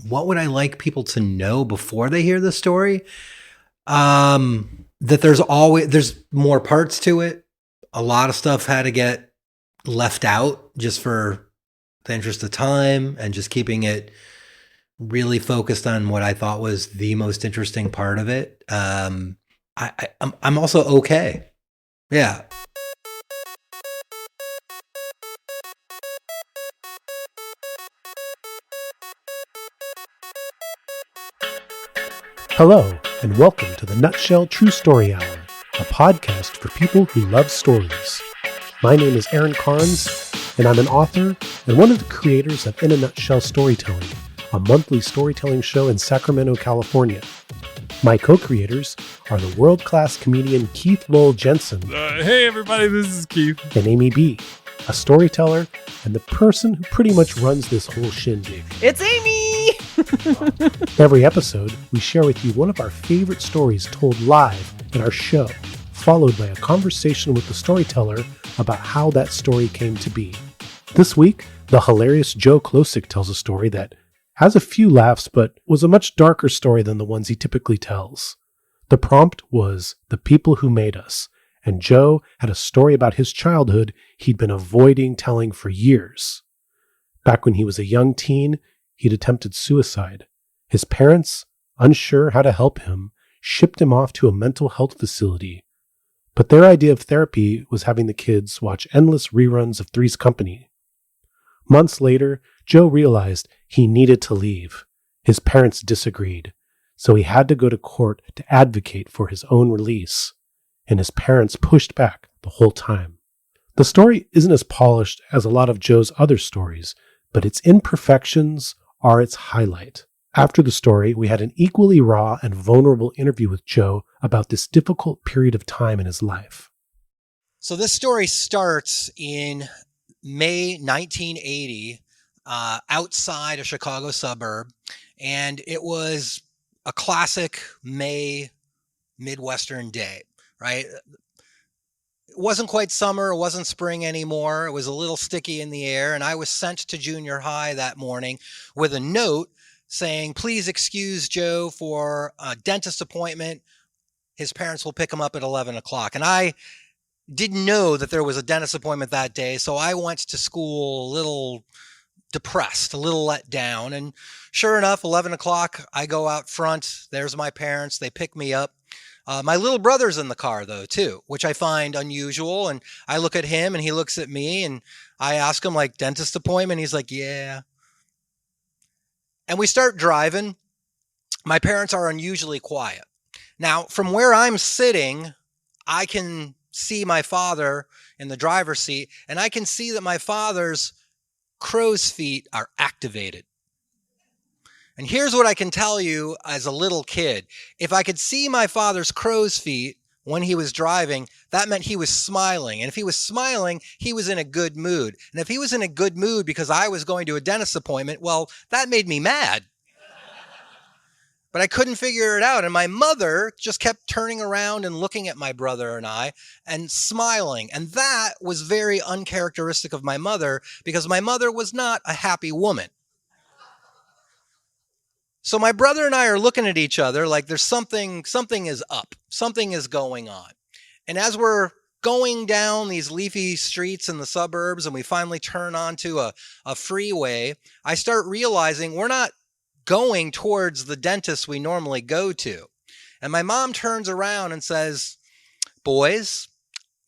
what would I like people to know before they hear the story? That there's more parts to it. A lot of stuff had to get left out just for the interest of time and just keeping it really focused on what I thought was the most interesting part of it. I'm also okay. Yeah. Hello, and welcome to the Nutshell True Story Hour, a podcast for people who love stories. My name is Aaron Carnes, and I'm an author and one of the creators of In a Nutshell Storytelling, a monthly storytelling show in Sacramento, California. My co-creators are the world-class comedian Keith Lowell Jensen. Hey everybody, this is Keith. And Amy B., a storyteller and the person who pretty much runs this whole shindig. It's Amy! Every episode, we share with you one of our favorite stories told live in our show, followed by a conversation with the storyteller about how that story came to be. This week, the hilarious Joe Klocek tells a story that has a few laughs, but was a much darker story than the ones he typically tells. The prompt was The People Who Made Us, and Joe had a story about his childhood he'd been avoiding telling for years. Back when he was a young teen, he'd attempted suicide. His parents, unsure how to help him, shipped him off to a mental health facility. But their idea of therapy was having the kids watch endless reruns of Three's Company. Months later, Joe realized he needed to leave. His parents disagreed, so he had to go to court to advocate for his own release. And his parents pushed back the whole time. The story isn't as polished as a lot of Joe's other stories, but its imperfections are its highlight. After the story, we had an equally raw and vulnerable interview with Joe about this difficult period of time in his life. So this story starts in May 1980, outside a Chicago suburb, and it was a classic May Midwestern day, right? It wasn't quite summer, it wasn't spring anymore, it was a little sticky in the air, and I was sent to junior high that morning with a note saying, please excuse Joe for a dentist appointment. His parents will pick him up at 11 o'clock. And I didn't know that there was a dentist appointment that day, so I went to school a little depressed, a little let down. And sure enough, 11 o'clock, I go out front. There's my parents. They pick me up. My little brother's in the car, though, too, which I find unusual. And I look at him and he looks at me and I ask him, like, dentist appointment? He's like, yeah. And we start driving. My parents are unusually quiet. Now, from where I'm sitting, I can see my father in the driver's seat, and I can see that my father's crow's feet are activated. And here's what I can tell you as a little kid. If I could see my father's crow's feet when he was driving, that meant he was smiling. And if he was smiling, he was in a good mood. And if he was in a good mood because I was going to a dentist appointment, well, that made me mad. But I couldn't figure it out. And my mother just kept turning around and looking at my brother and I and smiling. And that was very uncharacteristic of my mother because my mother was not a happy woman. So my brother and I are looking at each other like there's something is up. Something is going on. And as we're going down these leafy streets in the suburbs and we finally turn onto a freeway, I start realizing we're not going towards the dentist we normally go to. And my mom turns around and says, boys,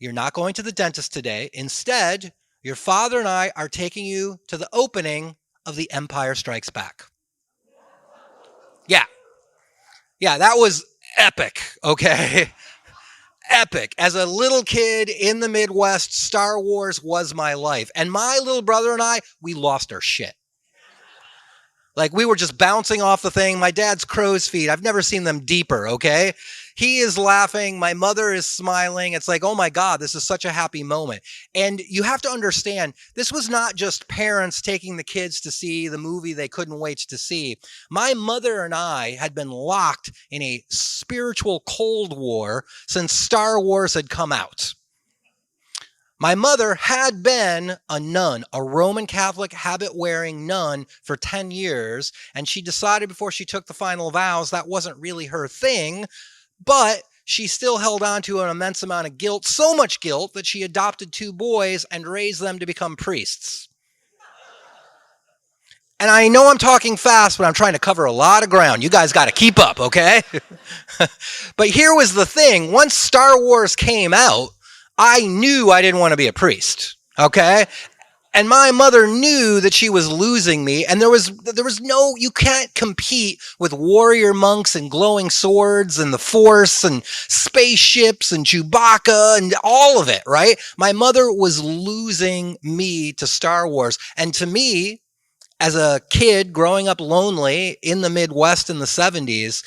you're not going to the dentist today. Instead, your father and I are taking you to the opening of The Empire Strikes Back. Yeah, that was epic, okay? Epic. As a little kid in the Midwest, Star Wars was my life. And my little brother and I, we lost our shit. Like, we were just bouncing off the thing. My dad's crow's feet, I've never seen them deeper, okay? He is laughing. My mother is smiling. It's like, oh my God, this is such a happy moment. And you have to understand, this was not just parents taking the kids to see the movie they couldn't wait to see. My mother and I had been locked in a spiritual Cold War since Star Wars had come out. My mother had been a nun, a Roman Catholic habit-wearing nun for 10 years, and she decided before she took the final vows that wasn't really her thing, but she still held on to an immense amount of guilt, so much guilt that she adopted 2 boys and raised them to become priests. And I know I'm talking fast, but I'm trying to cover a lot of ground. You guys got to keep up, okay? But here was the thing. Once Star Wars came out, I knew I didn't want to be a priest, okay? And my mother knew that she was losing me, and there was no, you can't compete with warrior monks and glowing swords and the Force and spaceships and Chewbacca and all of it, right? My mother was losing me to Star Wars. And to me, as a kid growing up lonely in the Midwest in the 70s,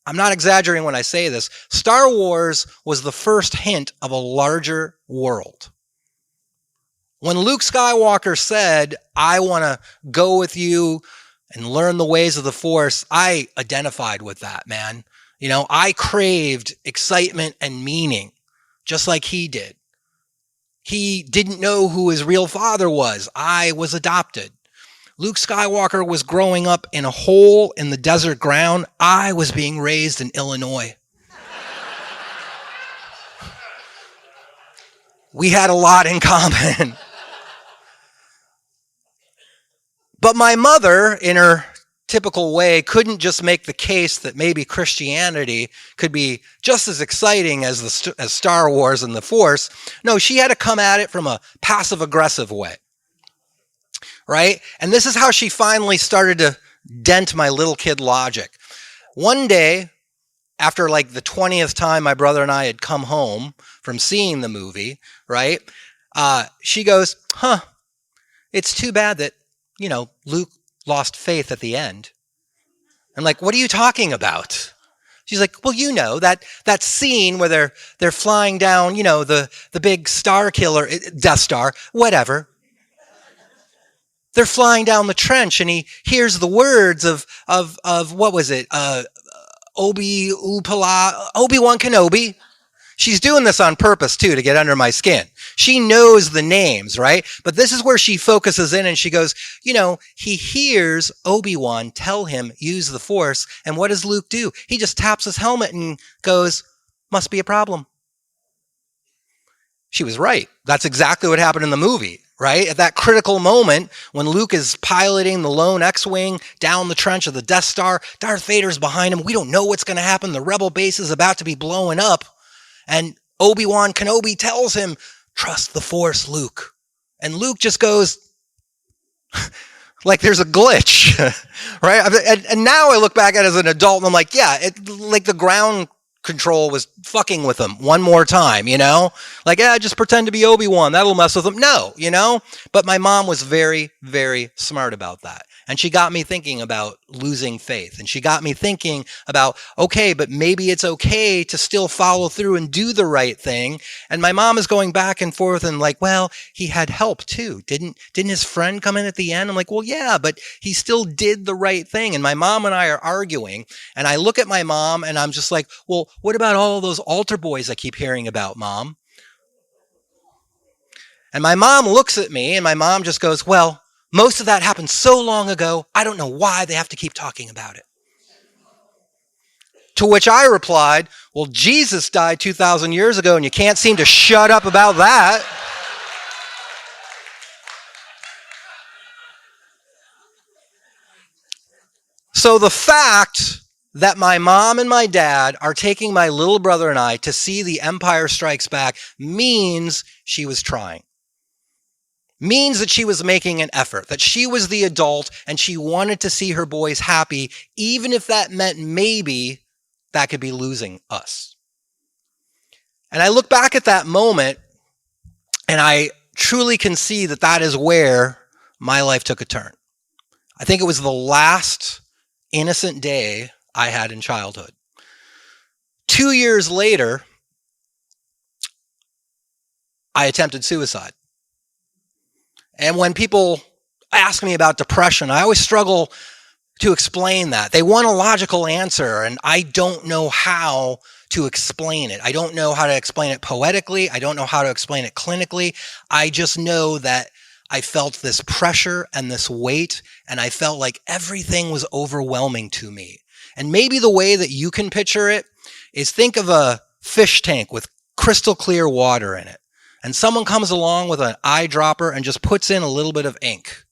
I'm not exaggerating when I say this, Star Wars was the first hint of a larger world. When Luke Skywalker said, I want to go with you and learn the ways of the Force, I identified with that, man. You know, I craved excitement and meaning, just like he did. He didn't know who his real father was. I was adopted. Luke Skywalker was growing up in a hole in the desert ground. I was being raised in Illinois. We had a lot in common. But my mother, in her typical way, couldn't just make the case that maybe Christianity could be just as exciting as Star Wars and the Force. No, she had to come at it from a passive-aggressive way. Right? And this is how she finally started to dent my little kid logic. One day, after like the 20th time my brother and I had come home from seeing the movie, right? She goes, it's too bad that, you know, Luke lost faith at the end. I'm like, what are you talking about? She's like, well, you know, that scene where they're flying down, you know, the big star killer, Death Star, whatever. They're flying down the trench, and he hears the words of what was it? Obi-Wan Kenobi. She's doing this on purpose too, to get under my skin. She knows the names, right? But this is where she focuses in and she goes, you know, he hears Obi-Wan tell him, use the Force. And what does Luke do? He just taps his helmet and goes, must be a problem. She was right. That's exactly what happened in the movie. Right? At that critical moment when Luke is piloting the lone X-Wing down the trench of the Death Star, Darth Vader's behind him. We don't know what's going to happen. The rebel base is about to be blown up. And Obi-Wan Kenobi tells him, trust the Force, Luke. And Luke just goes, like there's a glitch, right? And now I look back at it as an adult and I'm like, yeah, like the ground control was fucking with him one more time, you know? Like, just pretend to be Obi-Wan. That'll mess with him. No, you know? But my mom was very, very smart about that. And she got me thinking about losing faith. And she got me thinking about, okay, but maybe it's okay to still follow through and do the right thing. And my mom is going back and forth and like, well, he had help too. Didn't his friend come in at the end? I'm like, well, yeah, but he still did the right thing. And my mom and I are arguing. And I look at my mom and I'm just like, well, what about all those altar boys I keep hearing about, Mom? And my mom looks at me and my mom just goes, well, most of that happened so long ago, I don't know why they have to keep talking about it. To which I replied, well, Jesus died 2,000 years ago and you can't seem to shut up about that. So the fact that my mom and my dad are taking my little brother and I to see The Empire Strikes Back means she was trying. Means that she was making an effort, that she was the adult and she wanted to see her boys happy, even if that meant maybe that could be losing us. And I look back at that moment and I truly can see that that is where my life took a turn. I think it was the last innocent day I had in childhood. 2 years later, I attempted suicide. And when people ask me about depression, I always struggle to explain that. They want a logical answer, and I don't know how to explain it. I don't know how to explain it poetically. I don't know how to explain it clinically. I just know that I felt this pressure and this weight, and I felt like everything was overwhelming to me. And maybe the way that you can picture it is, think of a fish tank with crystal clear water in it. And someone comes along with an eyedropper and just puts in a little bit of ink.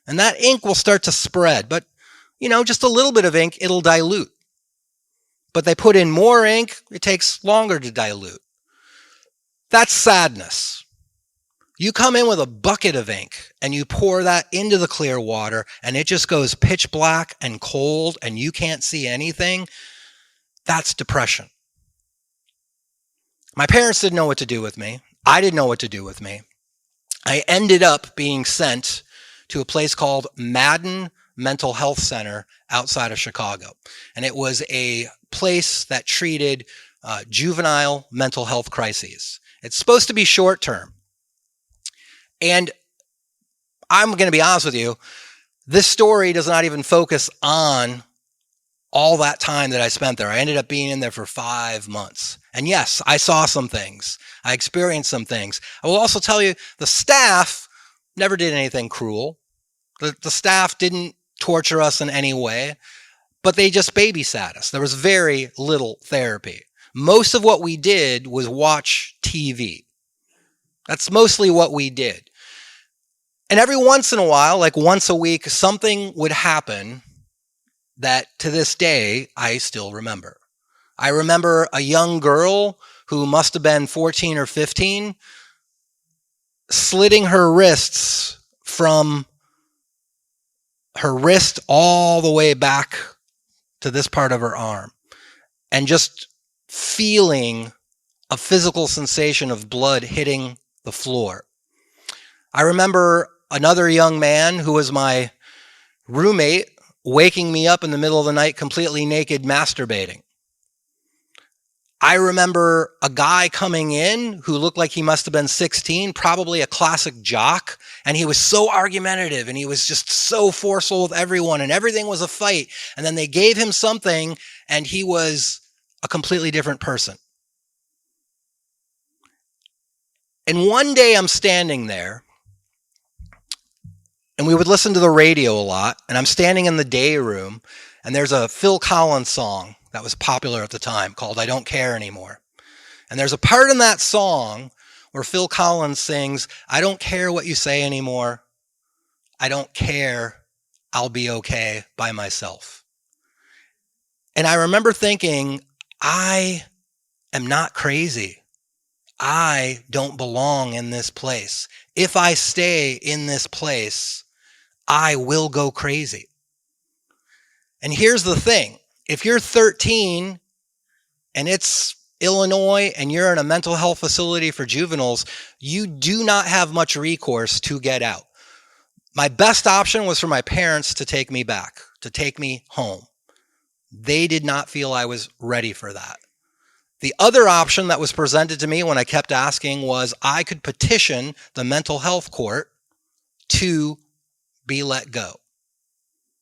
And that ink will start to spread. But, just a little bit of ink, it'll dilute. But they put in more ink, it takes longer to dilute. That's sadness. You come in with a bucket of ink and you pour that into the clear water and it just goes pitch black and cold and you can't see anything. That's depression. My parents didn't know what to do with me. I didn't know what to do with me. I ended up being sent to a place called Madden Mental Health Center outside of Chicago. And it was a place that treated juvenile mental health crises. It's supposed to be short term. And I'm going to be honest with you, this story does not even focus on all that time that I spent there. I ended up being in there for 5 months. And yes, I saw some things. I experienced some things. I will also tell you, the staff never did anything cruel. The staff didn't torture us in any way, but they just babysat us. There was very little therapy. Most of what we did was watch TV. That's mostly what we did. And every once in a while, like once a week, something would happen that to this day, I still remember. I remember a young girl who must have been 14 or 15 slitting her wrists from her wrist all the way back to this part of her arm and just feeling a physical sensation of blood hitting the floor. I remember another young man who was my roommate waking me up in the middle of the night completely naked masturbating. I remember a guy coming in who looked like he must have been 16, probably a classic jock, and he was so argumentative and he was just so forceful with everyone and everything was a fight. And then they gave him something and he was a completely different person. And one day I'm standing there, and we would listen to the radio a lot, and I'm standing in the day room, and there's a Phil Collins song that was popular at the time called I Don't Care Anymore. And there's a part in that song where Phil Collins sings, I don't care what you say anymore. I don't care. I'll be okay by myself. And I remember thinking, I am not crazy. I don't belong in this place. If I stay in this place, I will go crazy. And here's the thing. If you're 13 and it's Illinois and you're in a mental health facility for juveniles, you do not have much recourse to get out. My best option was for my parents to take me back, to take me home. They did not feel I was ready for that. The other option that was presented to me when I kept asking was I could petition the mental health court to be let go.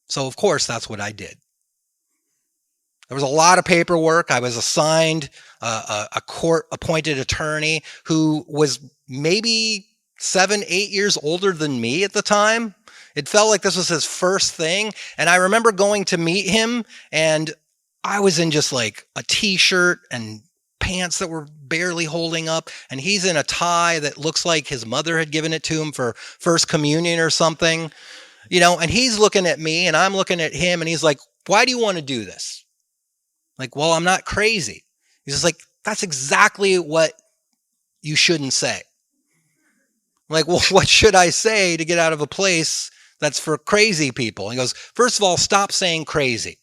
So, of course, that's what I did. There was a lot of paperwork. I was assigned a court-appointed attorney who was maybe 7, 8 years older than me at the time. It felt like this was his first thing. And I remember going to meet him, and I was in just like a t-shirt and pants that were barely holding up, and he's in a tie that looks like his mother had given it to him for first communion or something, and he's looking at me and I'm looking at him, and he's like, why do you want to do this? Like, well, I'm not crazy. He's just like, that's exactly what you shouldn't say. I'm like, well, what should I say to get out of a place that's for crazy people? He goes, first of all, stop saying crazy.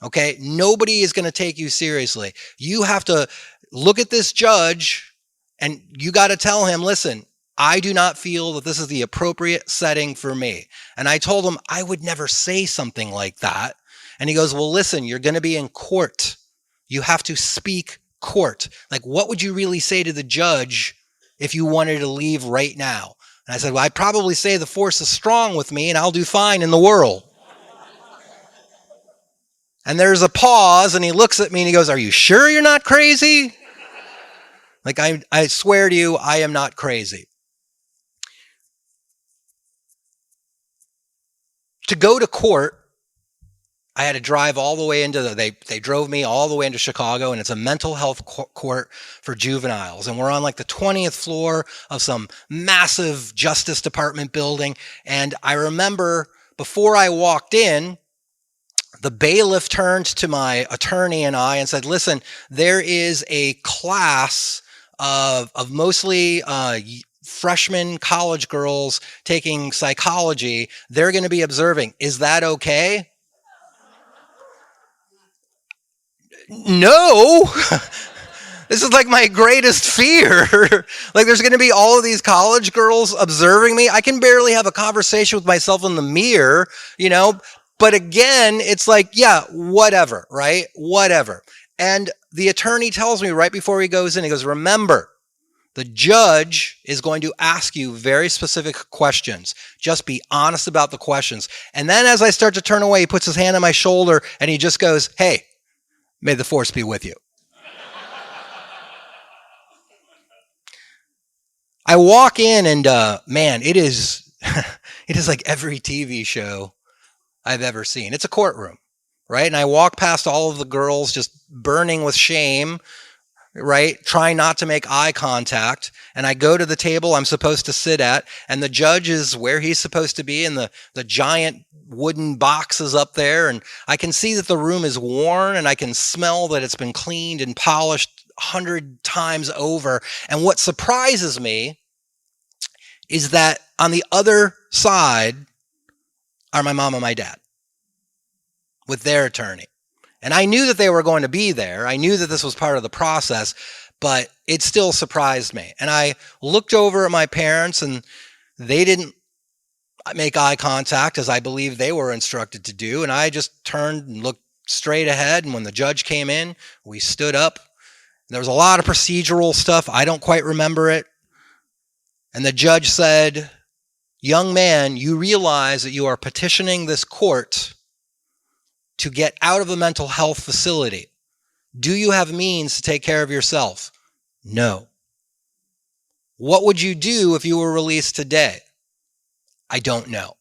Okay, nobody is going to take you seriously. You have to look at this judge and you got to tell him, listen, I do not feel that this is the appropriate setting for me. And I told him I would never say something like that. And he goes, well, listen, you're going to be in court. You have to speak court. Like, what would you really say to the judge if you wanted to leave right now? And I said, well, I'd probably say the force is strong with me and I'll do fine in the world. And there's a pause, and he looks at me and he goes, "Are you sure you're not crazy?" Like, I swear to you, I am not crazy. To go to court, I had to drive all the way into they drove me all the way into Chicago, and it's a mental health court for juveniles. And we're on like the 20th floor of some massive Justice Department building. And I remember before I walked in, the bailiff turned to my attorney and I and said, "Listen, there is a class of mostly freshman college girls taking psychology. They're going to be observing. Is that okay?" No. This is like my greatest fear. Like, there's going to be all of these college girls observing me. I can barely have a conversation with myself in the mirror, But again, it's like, yeah, whatever, right? Whatever. And the attorney tells me right before he goes in, he goes, "Remember, the judge is going to ask you very specific questions. Just be honest about the questions." And then as I start to turn away, he puts his hand on my shoulder and he just goes, "Hey, may the force be with you." I walk in and man, it is like every TV show I've ever seen. It's a courtroom, right? And I walk past all of the girls just burning with shame, right? Trying not to make eye contact. And I go to the table I'm supposed to sit at, and the judge is where he's supposed to be, and the giant wooden box is up there. And I can see that the room is worn, and I can smell that it's been cleaned and polished 100 times over. And what surprises me is that on the other side are my mom and my dad with their attorney. And I knew that they were going to be there. I knew that this was part of the process, but it still surprised me. And I looked over at my parents, and they didn't make eye contact as I believe they were instructed to do. And I just turned and looked straight ahead. And when the judge came in, we stood up. There was a lot of procedural stuff. I don't quite remember it. And the judge said, "Young man, you realize that you are petitioning this court to get out of a mental health facility. Do you have means to take care of yourself?" "No." "What would you do if you were released today?" "I don't know."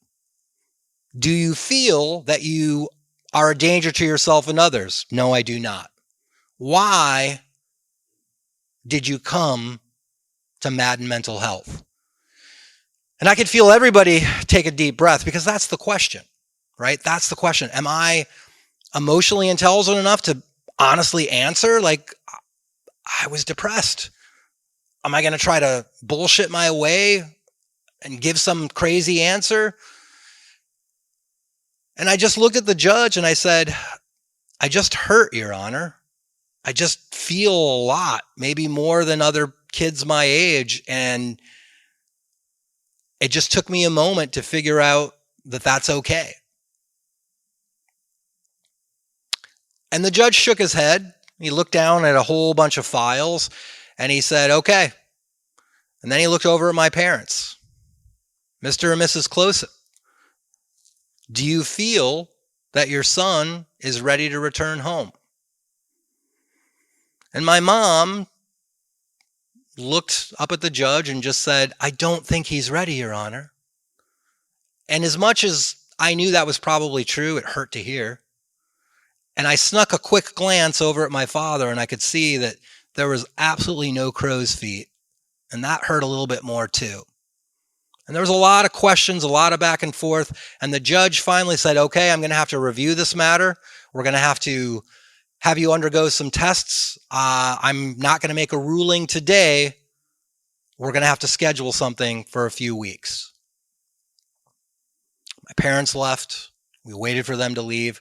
"Do you feel that you are a danger to yourself and others?" "No, I do not." "Why did you come to Madden Mental Health?" And I could feel everybody take a deep breath, because that's the question, right? That's the question. Am I emotionally intelligent enough to honestly answer? Like, I was depressed. Am I going to try to bullshit my way and give some crazy answer? And I just looked at the judge and I said, "I just hurt, Your Honor. I just feel a lot, maybe more than other kids my age." And it just took me a moment to figure out that that's okay. And the judge shook his head. He looked down at a whole bunch of files and he said, "Okay." And then he looked over at my parents. "Mr. and Mrs. Klocek, do you feel that your son is ready to return home?" And my mom looked up at the judge and just said, "I don't think he's ready, Your Honor." And as much as I knew that was probably true, it hurt to hear. And I snuck a quick glance over at my father, and I could see that there was absolutely no crow's feet. And that hurt a little bit more too. And there was a lot of questions, a lot of back and forth. And the judge finally said, "Okay, I'm going to have to review this matter. We're going to have you undergo some tests. I'm not going to make a ruling today. We're going to have to schedule something for a few weeks." My parents left. We waited for them to leave.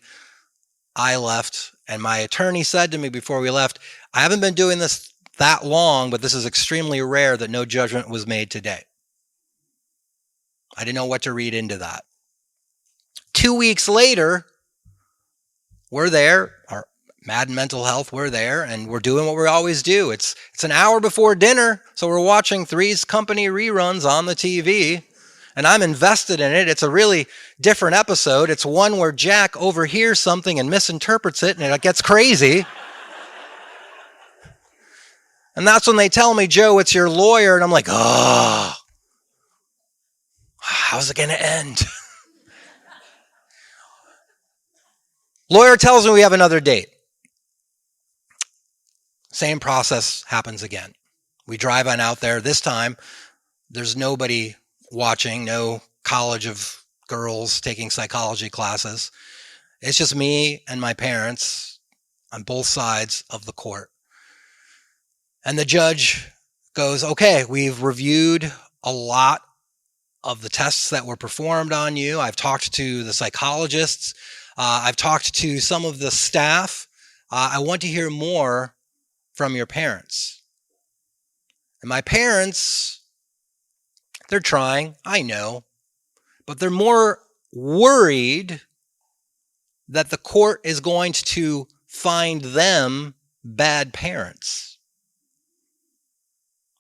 I left, and my attorney said to me before we left, "I haven't been doing this that long, but this is extremely rare that no judgment was made today." I didn't know what to read into that. 2 weeks later, we're there, our Madden Mental Health, we're there, and we're doing what we always do. It's an hour before dinner, so we're watching Three's Company reruns on the TV. and I'm invested in it. It's a really different episode. It's one where Jack overhears something and misinterprets it, and it gets crazy. And that's when they tell me, Joe, it's your lawyer. And I'm like, oh, how's it going to end? Lawyer tells me we have another date. Same process happens again. We drive on out there. This time, there's nobody watching, no college of girls taking psychology classes. It's just me and my parents on both sides of the court. And the judge goes, okay, we've reviewed a lot of the tests that were performed on you. I've talked to the psychologists. I've talked to some of the staff. I want to hear more from your parents. And my parents, they're trying, I know, but they're more worried that the court is going to find them bad parents,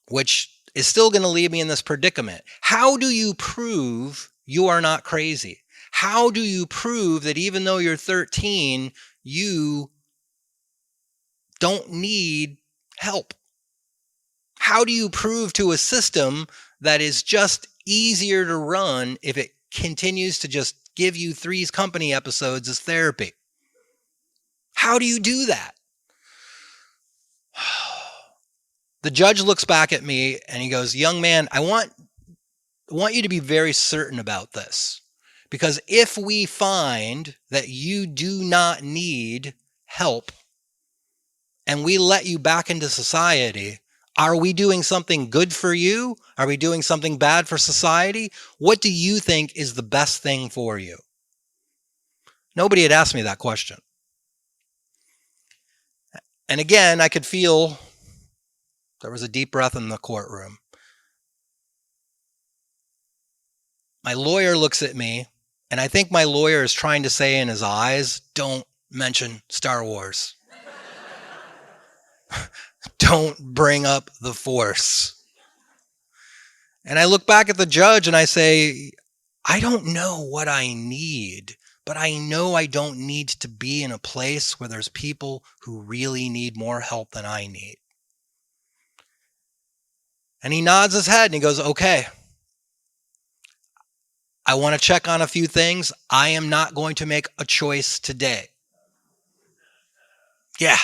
which is still going to leave me in this predicament. How do you prove you are not crazy? How do you prove that even though you're 13, you don't need help? How do you prove to a system that is just easier to run if it continues to just give you Three's Company episodes as therapy? How do you do that? The judge looks back at me and he goes, young man, I want you to be very certain about this, because if we find that you do not need help and we let you back into society, are we doing something good for you? Are we doing something bad for society? What do you think is the best thing for you? Nobody had asked me that question. And again, I could feel there was a deep breath in the courtroom. My lawyer looks at me, and I think my lawyer is trying to say in his eyes, don't mention Star Wars. Don't bring up the Force. And I look back at the judge and I say, I don't know what I need, but I know I don't need to be in a place where there's people who really need more help than I need. And he nods his head and he goes, okay, I want to check on a few things. I am not going to make a choice today. Yeah.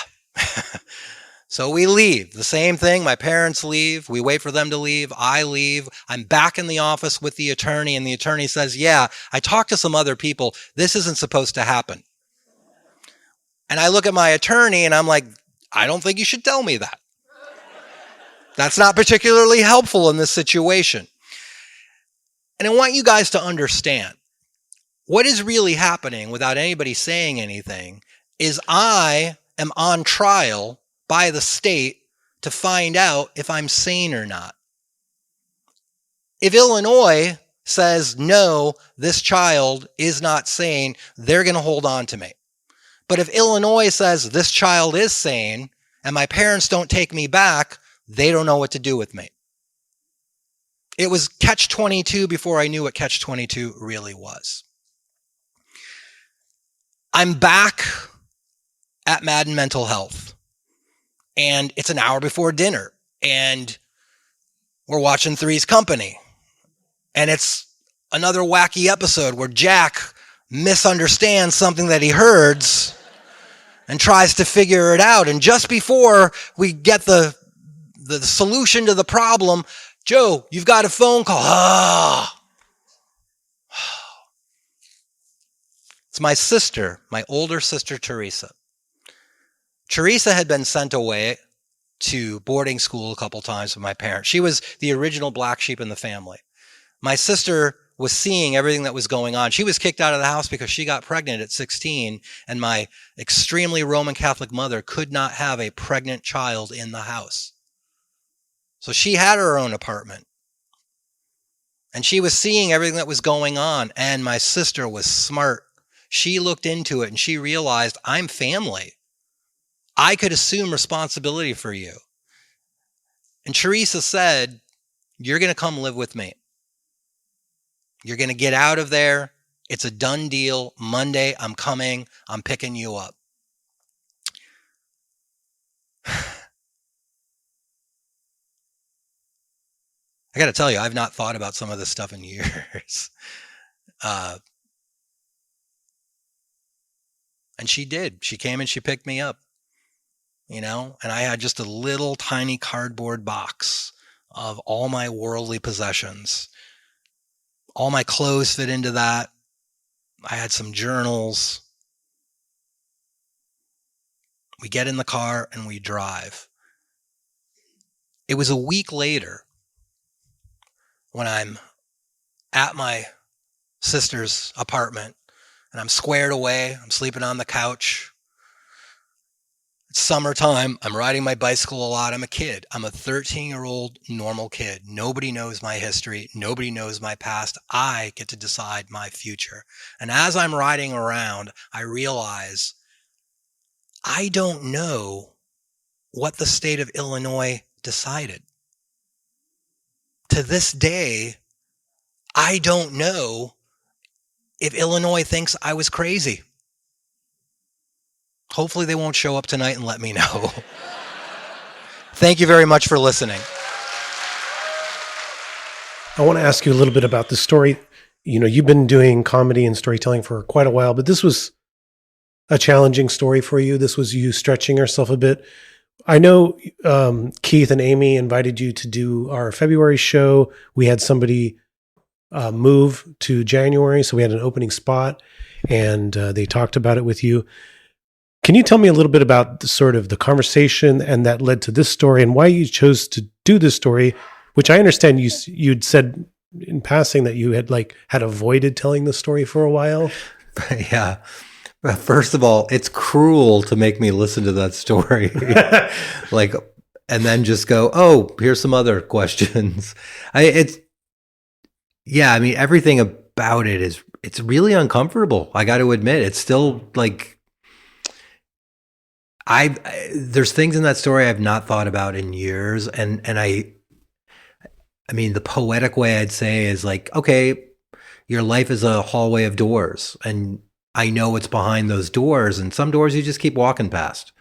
So we leave. The same thing. My parents leave. We wait for them to leave. I leave. I'm back in the office with the attorney, and the attorney says, yeah, I talked to some other people. This isn't supposed to happen. And I look at my attorney and I'm like, I don't think you should tell me that. That's not particularly helpful in this situation. And I want you guys to understand what is really happening without anybody saying anything is I am on trial by the state to find out if I'm sane or not. If Illinois says, no, this child is not sane, they're going to hold on to me. But if Illinois says this child is sane and my parents don't take me back, they don't know what to do with me. It was catch-22 before I knew what catch-22 really was. I'm back at Madden Mental Health, and it's an hour before dinner, and we're watching Three's Company, and it's another wacky episode where Jack misunderstands something that he heard and tries to figure it out. And just before we get the solution to the problem, Joe, you've got a phone call. It's my sister, my older sister, Teresa. Teresa had been sent away to boarding school a couple times with my parents. She was the original black sheep in the family. My sister was seeing everything that was going on. She was kicked out of the house because she got pregnant at 16, and my extremely Roman Catholic mother could not have a pregnant child in the house. So she had her own apartment. And she was seeing everything that was going on, and my sister was smart. She looked into it and she realized, I'm family. I could assume responsibility for you. And Teresa said, you're going to come live with me. You're going to get out of there. It's a done deal. Monday, I'm coming. I'm picking you up. I got to tell you, I've not thought about some of this stuff in years. And she did. She came and she picked me up, and I had just a little tiny cardboard box of all my worldly possessions. All my clothes fit into that. I had some journals. We get in the car and we drive. It was a week later when I'm at my sister's apartment and I'm squared away. I'm sleeping on the couch. It's summertime. I'm riding my bicycle a lot. I'm a kid. I'm a 13-year-old normal kid. Nobody knows my history. Nobody knows my past. I get to decide my future. And as I'm riding around, I realize I don't know what the state of Illinois decided. To this day, I don't know if Illinois thinks I was crazy. Hopefully they won't show up tonight and let me know. Thank you very much for listening. I want to ask you a little bit about the story. You've been doing comedy and storytelling for quite a while, but this was a challenging story for you. This was you stretching yourself a bit. I know Keith and Amy invited you to do our February show. We had somebody move to January, so we had an opening spot, and they talked about it with you. Can you tell me a little bit about the conversation and that led to this story and why you chose to do this story, which I understand you'd said in passing that you had avoided telling the story for a while? Yeah. First of all, it's cruel to make me listen to that story. And then just go, oh, here's some other questions. Everything about it it's really uncomfortable. I got to admit, it's still there's things in that story I've not thought about in years. And the poetic way I'd say is okay, your life is a hallway of doors, and I know what's behind those doors, and some doors you just keep walking past,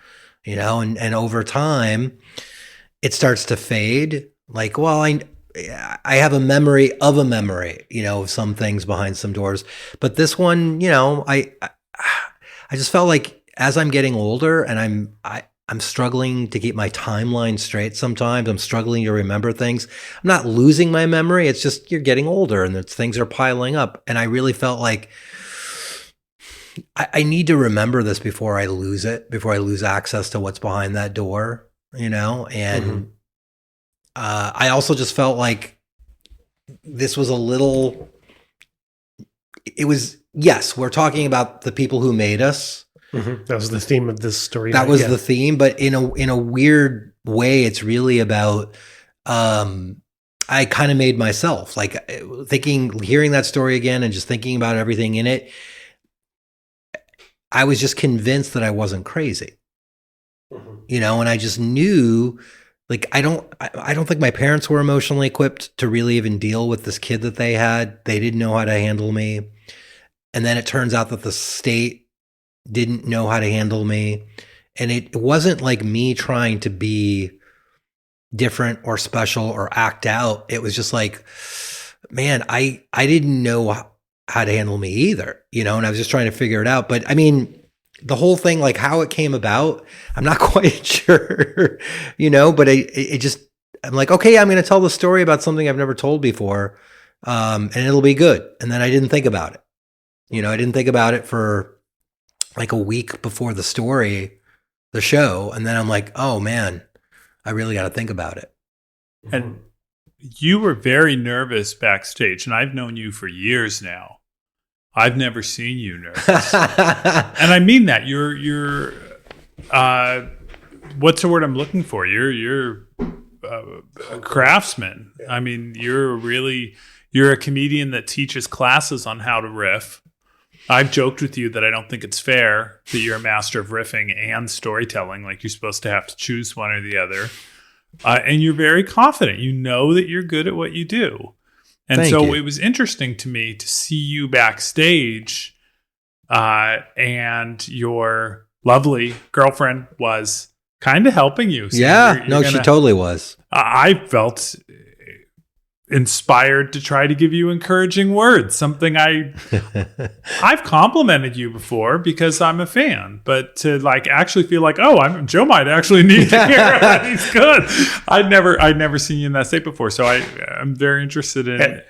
and over time it starts to fade. I have a memory of a memory, of some things behind some doors. But this one, I just felt like as I'm getting older and I'm struggling to keep my timeline straight sometimes. I'm struggling to remember things. I'm not losing my memory. It's just you're getting older and things are piling up. And I really felt like I need to remember this before I lose it, before I lose access to what's behind that door, and I also just felt like this was yes, we're talking about the people who made us. Mm-hmm. That was the theme of this story. That was the theme, but in a weird way, it's really about, I kind of made myself hearing that story again and just thinking about everything in it. I was just convinced that I wasn't crazy, and I just knew, I don't think my parents were emotionally equipped to really even deal with this kid that they had. They didn't know how to handle me. And then it turns out that the state didn't know how to handle me. And it wasn't like me trying to be different or special or act out. It was just man, I didn't know how to handle me either, and I was just trying to figure it out. But the whole thing, how it came about, I'm not quite sure, but it just, I'm okay, I'm going to tell the story about something I've never told before. And it'll be good. And then I didn't think about it. I didn't think about it for a week before the show. And then I'm oh man, I really got to think about it. And you were very nervous backstage, and I've known you for years now. I've never seen you nervous. And I mean that. You're what's the word I'm looking for? You're a craftsman. I mean, you're a comedian that teaches classes on how to riff. I've joked with you that I don't think it's fair that you're a master of riffing and storytelling. You're supposed to have to choose one or the other. And you're very confident. You know that you're good at what you do. And Thank so you. it was interesting to me to see you backstage, and your lovely girlfriend was kind of helping you. So Yeah, you're she gonna- totally was. I felt inspired to try to give you encouraging words, something I've complimented you before because I'm a fan, but to like actually feel like, oh, Joe might actually need to hear that he's good. I'd never seen you in that state before, so I'm very interested in.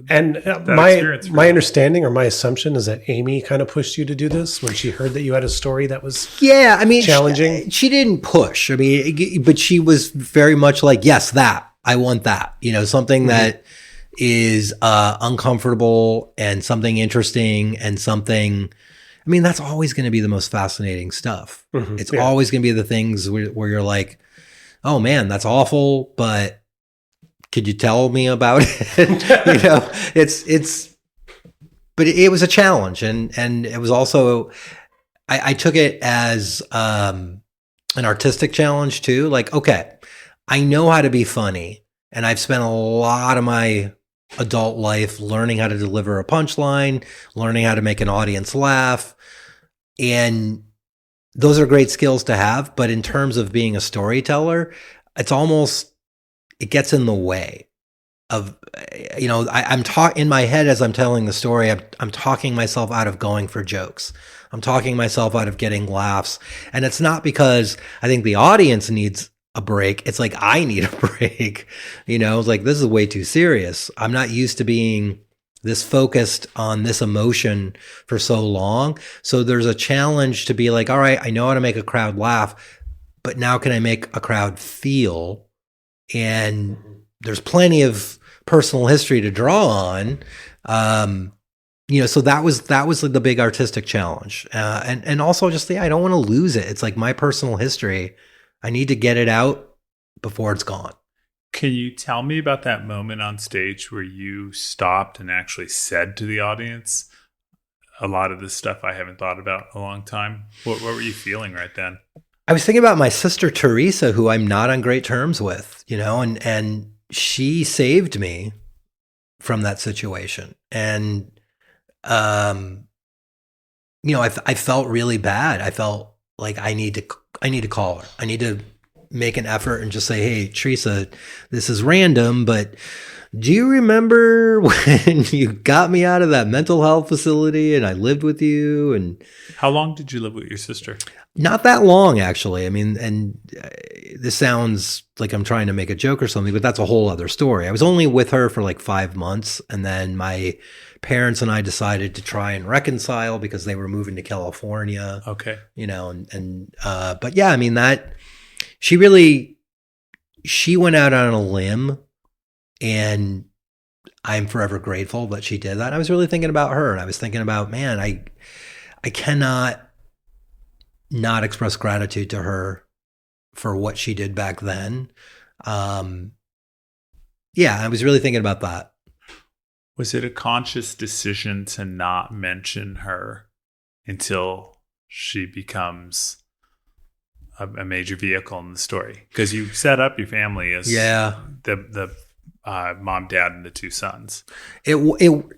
And experience for my you. understanding or my assumption is that Amy kind of pushed you to do this when she heard that you had a story that was Yeah, I mean, challenging. She didn't push. I mean, but she was very much like, yes, I want that. Something that is uncomfortable and something interesting and something. I mean, that's always going to be the most fascinating stuff. It's always going to be the things where you're like, oh man, that's awful, but could you tell me about it? But it was a challenge, and it was also, I took it as an artistic challenge too. Like, okay, I know how to be funny, and I've spent a lot of my adult life learning how to deliver a punchline, learning how to make an audience laugh, and those are great skills to have. But in terms of being a storyteller, it gets in the way of, I'm talking in my head as I'm telling the story. I'm talking myself out of going for jokes. I'm talking myself out of getting laughs. And it's not because I think the audience needs a break. It's like, I need a break. It's like, this is way too serious. I'm not used to being this focused on this emotion for so long. So there's a challenge to be like, all right, I know how to make a crowd laugh, but now can I make a crowd feel? And there's plenty of personal history to draw on. So that was like the big artistic challenge. And also just I don't want to lose it. It's like my personal history. I need to get it out before it's gone. Can you tell me about that moment on stage where you stopped and actually said to the audience, a lot of this stuff I haven't thought about in a long time? What were you feeling right then? I was thinking about my sister Teresa, who I'm not on great terms with, and she saved me from that situation. And, I felt really bad. I felt like I need to call her. I need to make an effort and just say, hey, Teresa, this is random, but do you remember when you got me out of that mental health facility and I lived with you? And how long did you live with your sister? Not that long, actually. I mean, and this sounds like I'm trying to make a joke or something, but that's a whole other story. I was only with her for like 5 months, and then my parents and I decided to try and reconcile because they were moving to California. Okay. But yeah, I mean, she went out on a limb, and I'm forever grateful that she did that. I was really thinking about her, and I was thinking about, man, I cannot not express gratitude to her for what she did back then. I was really thinking about that. Was it a conscious decision to not mention her until she becomes a major vehicle in the story? Because you set up your family as the mom, dad, and the 2 sons. It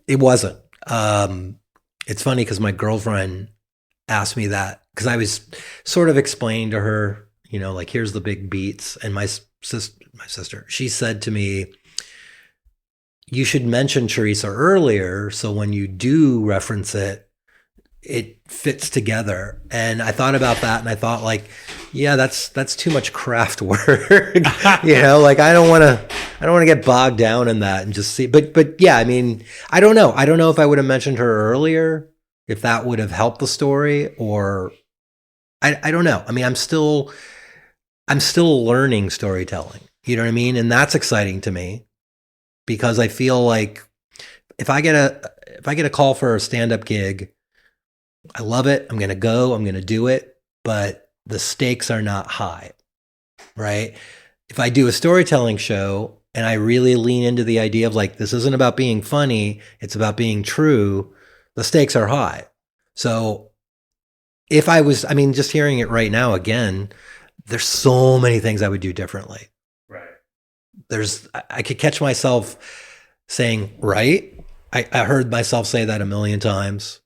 wasn't. It's funny because my girlfriend asked me that, because I was sort of explaining to her, like, here's the big beats. And my sister, she said to me, you should mention Teresa earlier, so when you do reference it, it fits together. And I thought about that, and I thought, like, yeah, that's too much craft work. Like, I don't want to get bogged down in that and just see. But yeah, I mean, I don't know if I would have mentioned her earlier, if that would have helped the story, or I don't know. I mean, I'm still learning storytelling. You know what I mean? And that's exciting to me, because I feel like if I get a call for a stand-up gig, I love it. I'm going to go, I'm going to do it, but the stakes are not high, right? If I do a storytelling show and I really lean into the idea of, like, this isn't about being funny, it's about being true, the stakes are high. So if I was, I mean, just hearing it right now again, there's so many things I would do differently. Right. I could catch myself saying, right? I heard myself say that a million times.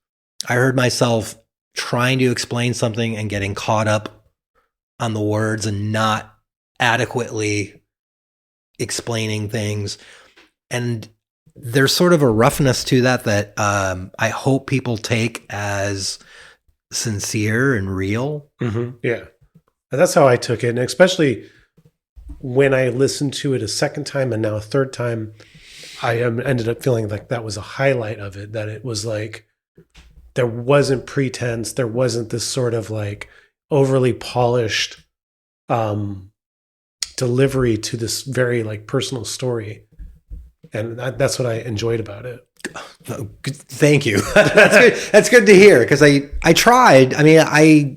I heard myself trying to explain something and getting caught up on the words and not adequately explaining things. And there's sort of a roughness to that I hope people take as sincere and real. Mm-hmm. Yeah. And that's how I took it. And especially when I listened to it a second time and now a third time, I ended up feeling like that was a highlight of it, that it was like, there wasn't pretense. There wasn't this sort of like overly polished delivery to this very like personal story. And that's what I enjoyed about it. Thank you. That's good to hear. Cause I tried. I mean, I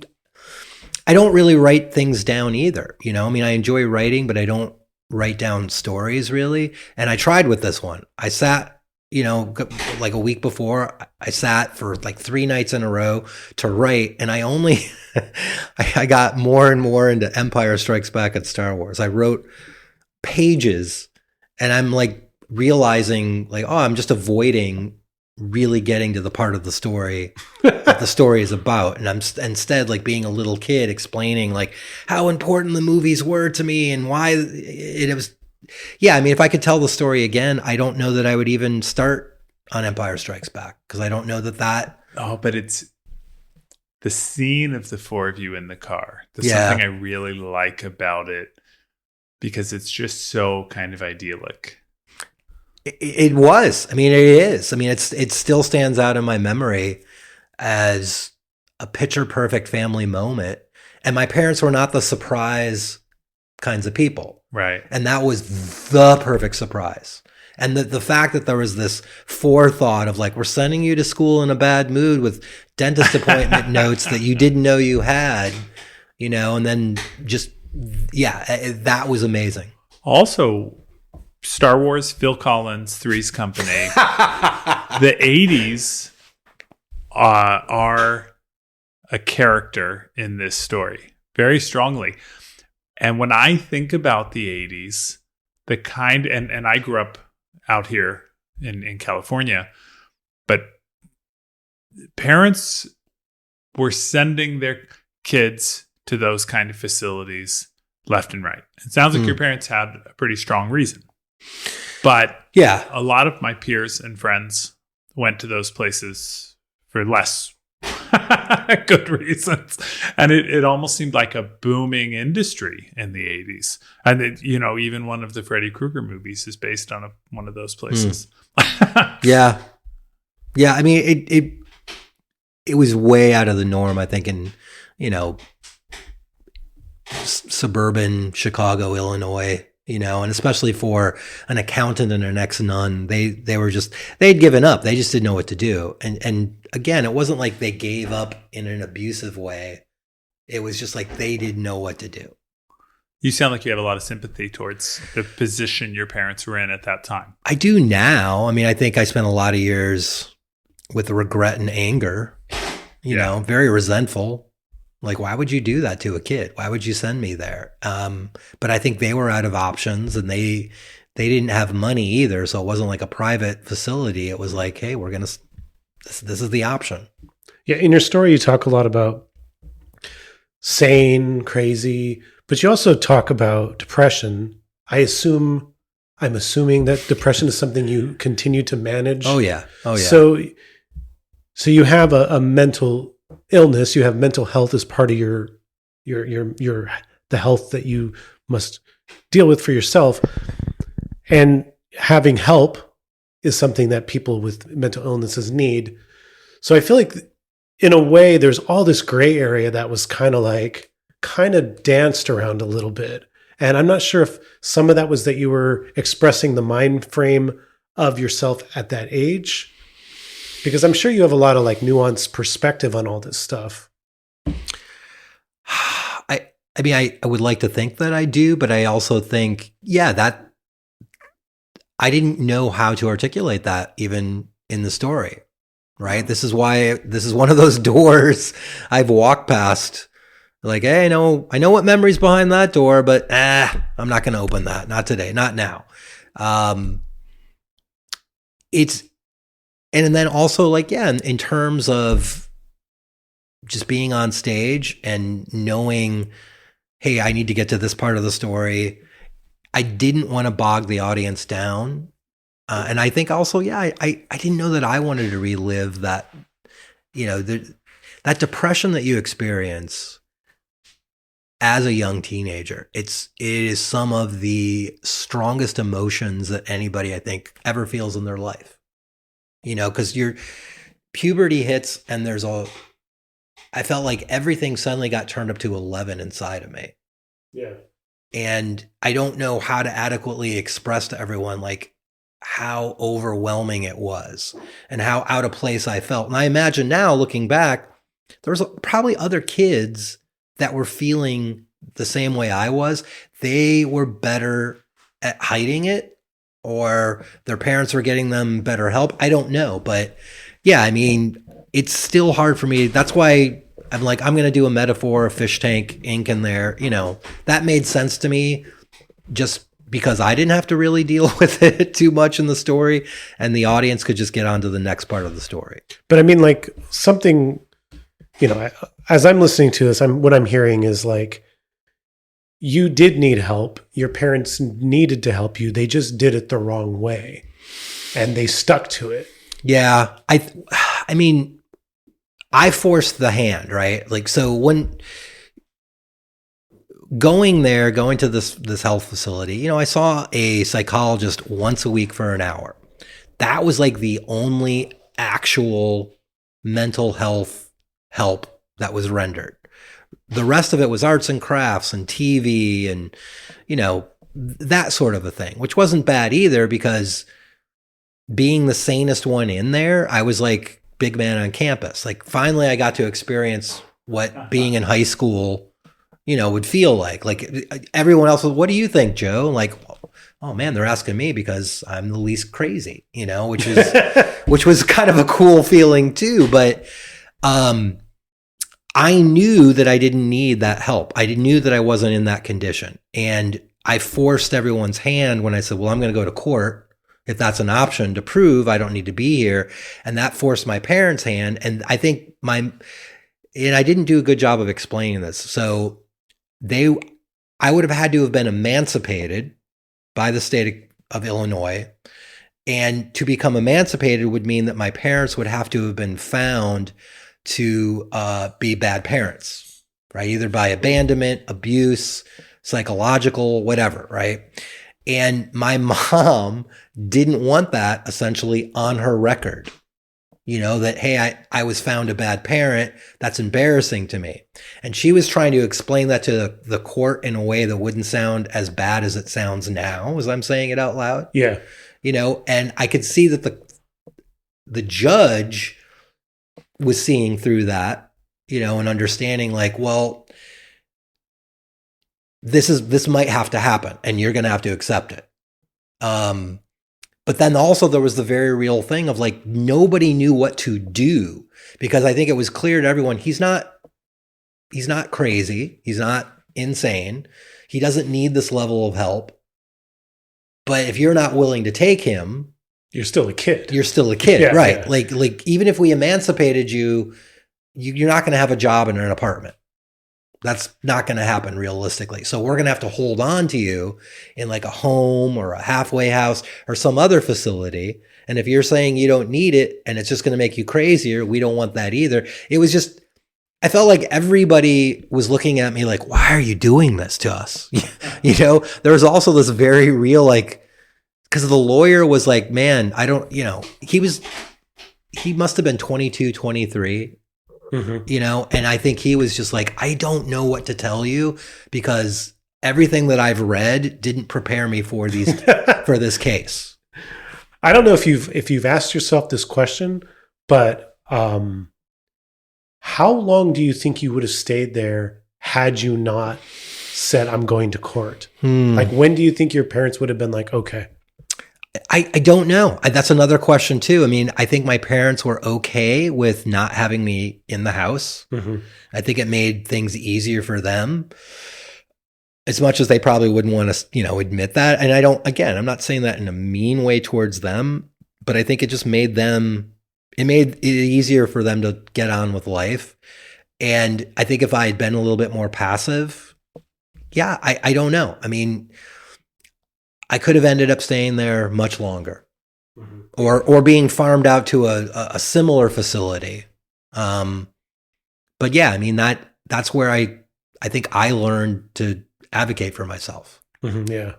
don't really write things down either. You know, I mean, I enjoy writing, but I don't write down stories really. And I tried with this one. I sat, you know, like a week before, I sat for like 3 nights in a row to write. And I only, I got more and more into Empire Strikes Back and Star Wars. I wrote pages and I'm like realizing like, oh, I'm just avoiding really getting to the part of the story that the story is about. And I'm instead like being a little kid explaining like how important the movies were to me and why it was. Yeah, I mean, if I could tell the story again, I don't know that I would even start on Empire Strikes Back because I don't know that. Oh, but it's the scene of the 4 of you in the car. There's something I really like about it because it's just so kind of idyllic. It was. I mean, it is. I mean, it still stands out in my memory as a picture perfect family moment. And my parents were not the surprise kinds of people. Right. And that was the perfect surprise. And the fact that there was this forethought of like, we're sending you to school in a bad mood with dentist appointment notes that you didn't know you had, you know, and then just, that was amazing. Also, Star Wars, Phil Collins, Three's Company. The 80s are a character in this story very strongly. And when I think about the 80s, the kind, and I grew up out here in California, but parents were sending their kids to those kind of facilities left and right. It sounds like your parents had a pretty strong reason. But yeah, a lot of my peers and friends went to those places for less good reasons. And it almost seemed like a booming industry in the 80s. And, even one of the Freddy Krueger movies is based on one of those places. Yeah. Yeah, I mean, it was way out of the norm, I think, in, suburban Chicago, Illinois. And especially for an accountant and an ex-nun, they'd given up. They just didn't know what to do. And again, it wasn't like they gave up in an abusive way. It was just like they didn't know what to do. You sound like you have a lot of sympathy towards the position your parents were in at that time. I do now. I mean, I think I spent a lot of years with regret and anger, very resentful. Like, why would you do that to a kid? Why would you send me there? But I think they were out of options and they didn't have money either. So it wasn't like a private facility. It was like, hey, this is the option. Yeah. In your story, you talk a lot about sane, crazy, but you also talk about depression. I'm assuming that depression is something you continue to manage. Oh yeah. So you have a mental illness, you have mental health as part of your the health that you must deal with for yourself, and having help is something that people with mental illnesses need. So I feel like in a way there's all this gray area that was kind of danced around a little bit, and I'm not sure if some of that was that you were expressing the mind frame of yourself at that age. Because I'm sure you have a lot of like nuanced perspective on all this stuff. I mean, I would like to think that I do, but I also think, that I didn't know how to articulate that even in the story, right? This is one of those doors I've walked past. Like, hey, I know what memory's behind that door, but I'm not going to open that. Not today, not now. it's, and then also like, yeah, in terms of just being on stage and knowing, hey, I need to get to this part of the story. I didn't want to bog the audience down. And I think also, yeah, I didn't know that I wanted to relive that, that depression that you experience as a young teenager. It is some of the strongest emotions that anybody, I think, ever feels in their life. Because your puberty hits and I felt like everything suddenly got turned up to 11 inside of me. Yeah. And I don't know how to adequately express to everyone, like, how overwhelming it was and how out of place I felt. And I imagine now, looking back, there was probably other kids that were feeling the same way I was. They were better at hiding it, or their parents were getting them better help. I don't know. But yeah, I mean, it's still hard for me. That's why I'm like, I'm going to do a metaphor, a fish tank, ink in there. That made sense to me just because I didn't have to really deal with it too much in the story, and the audience could just get on to the next part of the story. But I mean, like, something, as I'm listening to this, what I'm hearing is like, you did need help. Your parents needed to help you. They just did it the wrong way, and they stuck to it. Yeah. I mean, I forced the hand, right? Like, so when going to this health facility, I saw a psychologist once a week for an hour. That was like the only actual mental health help that was rendered. The rest of it was arts and crafts and TV and, that sort of a thing, which wasn't bad either, because being the sanest one in there, I was like big man on campus. Like, finally I got to experience what being in high school, would feel like. Like, everyone else was, what do you think, Joe? Like, oh man, they're asking me because I'm the least crazy, which was kind of a cool feeling too. But, I knew that I didn't need that help. I knew that I wasn't in that condition. And I forced everyone's hand when I said, well, I'm going to go to court, if that's an option, to prove I don't need to be here. And that forced my parents' hand. And I think and I didn't do a good job of explaining this. So I would have had to have been emancipated by the state of Illinois. And to become emancipated would mean that my parents would have to have been found to be bad parents, right? Either by abandonment, abuse, psychological, whatever, right? And my mom didn't want that essentially on her record, that, hey, I was found a bad parent. That's embarrassing to me. And she was trying to explain that to the court in a way that wouldn't sound as bad as it sounds now, as I'm saying it out loud. Yeah. And I could see that the judge was seeing through that, and understanding like, well, this might have to happen and you're going to have to accept it. But then also there was the very real thing of like, nobody knew what to do, because I think it was clear to everyone, he's not crazy. He's not insane. He doesn't need this level of help. But if you're not willing to take him, you're still a kid. Yeah, right? Yeah. Like even if we emancipated you, you're not going to have a job in an apartment. That's not going to happen realistically. So we're going to have to hold on to you in like a home or a halfway house or some other facility. And if you're saying you don't need it and it's just going to make you crazier, we don't want that either. It was just, I felt like everybody was looking at me like, why are you doing this to us? There was also this very real, like, because the lawyer was like, man, I don't, he must have been 22, 23, and I think he was just like, I don't know what to tell you, because everything that I've read didn't prepare me for for this case. I don't know if you've asked yourself this question, but how long do you think you would have stayed there had you not said, I'm going to court? Like, when do you think your parents would have been like, okay? I don't know. That's another question too. I mean, I think my parents were okay with not having me in the house. I think it made things easier for them, as much as they probably wouldn't want to, admit that. And I'm not saying that in a mean way towards them, but I think it just made it easier for them to get on with life. And I think if I had been a little bit more passive, yeah, I don't know. I mean, I could have ended up staying there much longer, or being farmed out to a similar facility. But yeah, I mean, that's where I think I learned to advocate for myself. Yeah.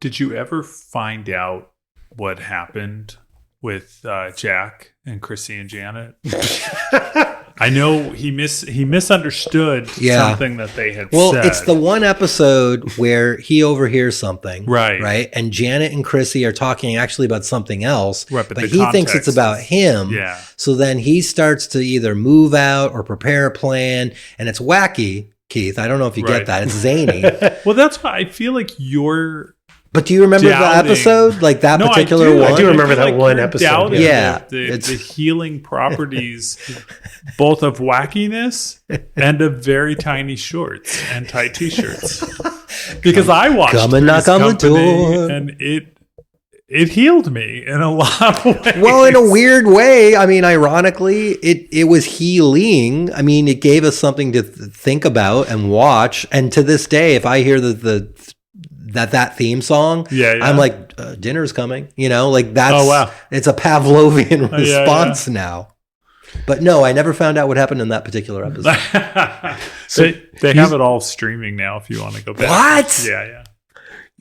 Did you ever find out what happened with Jack and Chrissy and Janet? I know he misunderstood something that they had said. Well, it's the one episode where he overhears something. Right. Right. And Janet and Chrissy are talking actually about something else. Right, but he thinks it's about him. Yeah. So then he starts to either move out or prepare a plan. And it's wacky, Keith. I don't know if you get that. It's zany. Well, that's why I feel like you're... But do you remember the episode? Like that particular one? I do remember that one episode. Yeah. The healing properties, both of wackiness and of very tiny shorts and tight t-shirts. Because I watched Come and knock on the door. And it healed me in a lot of ways. Well, in a weird way. I mean, ironically, it was healing. I mean, it gave us something to think about and watch. And to this day, if I hear that theme song, I'm like, dinner's coming, like that's, oh, wow. It's a Pavlovian response now. But no, I never found out what happened in that particular episode. So they have it all streaming now if you want to go back. What? Yeah.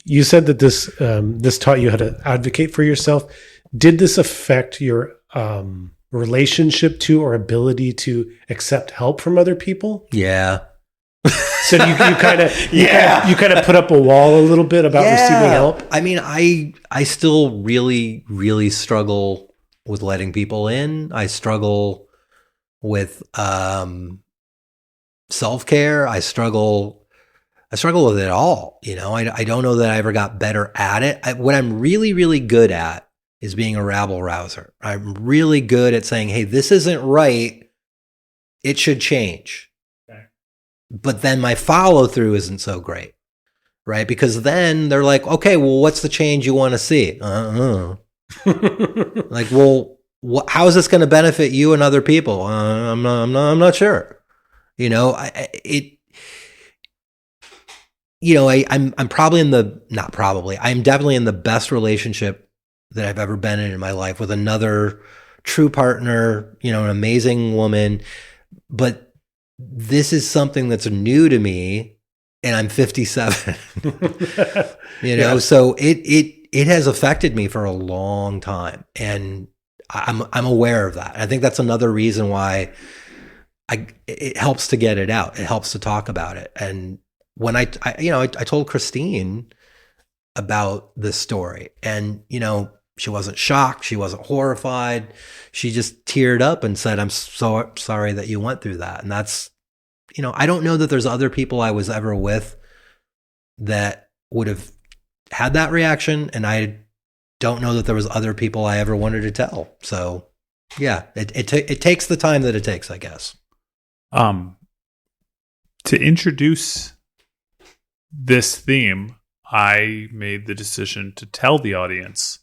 You said that this taught you how to advocate for yourself. Did this affect your relationship to or ability to accept help from other people? Yeah. So you kind of put up a wall a little bit about receiving help. I mean, I still really, really struggle with letting people in. I struggle with self-care. I struggle with it all. I don't know that I ever got better at it. What I'm really, really good at is being a rabble rouser. I'm really good at saying, hey, this isn't right. It should change. But then my follow through isn't so great, right? Because then they're like, okay, well, what's the change you want to see? Like, well, how is this going to benefit you and other people? I'm not sure. I'm probably I'm definitely in the best relationship that I've ever been in my life with another true partner, an amazing woman, but this is something that's new to me, and I'm 57. So it has affected me for a long time, and I'm aware of that. I think that's another reason why it helps to get it out. It helps to talk about it. And when I told Christine about this story, and she wasn't shocked, she wasn't horrified. She just teared up and said, I'm so sorry that you went through that. And that's, I don't know that there's other people I was ever with that would have had that reaction. And I don't know that there was other people I ever wanted to tell. So yeah, it takes the time that it takes, I guess. To introduce this theme, I made the decision to tell the audience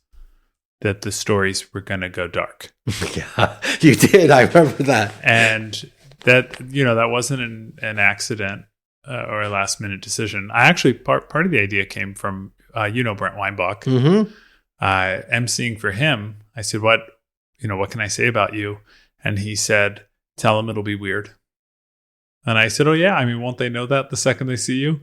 that the stories were going to go dark. Yeah, you did. I remember that. And that, that wasn't an accident or a last minute decision. I actually, part of the idea came from, Brent Weinbach. Mm-hmm. emceeing for him. I said, what can I say about you? And he said, tell them it'll be weird. And I said, oh yeah. I mean, won't they know that the second they see you?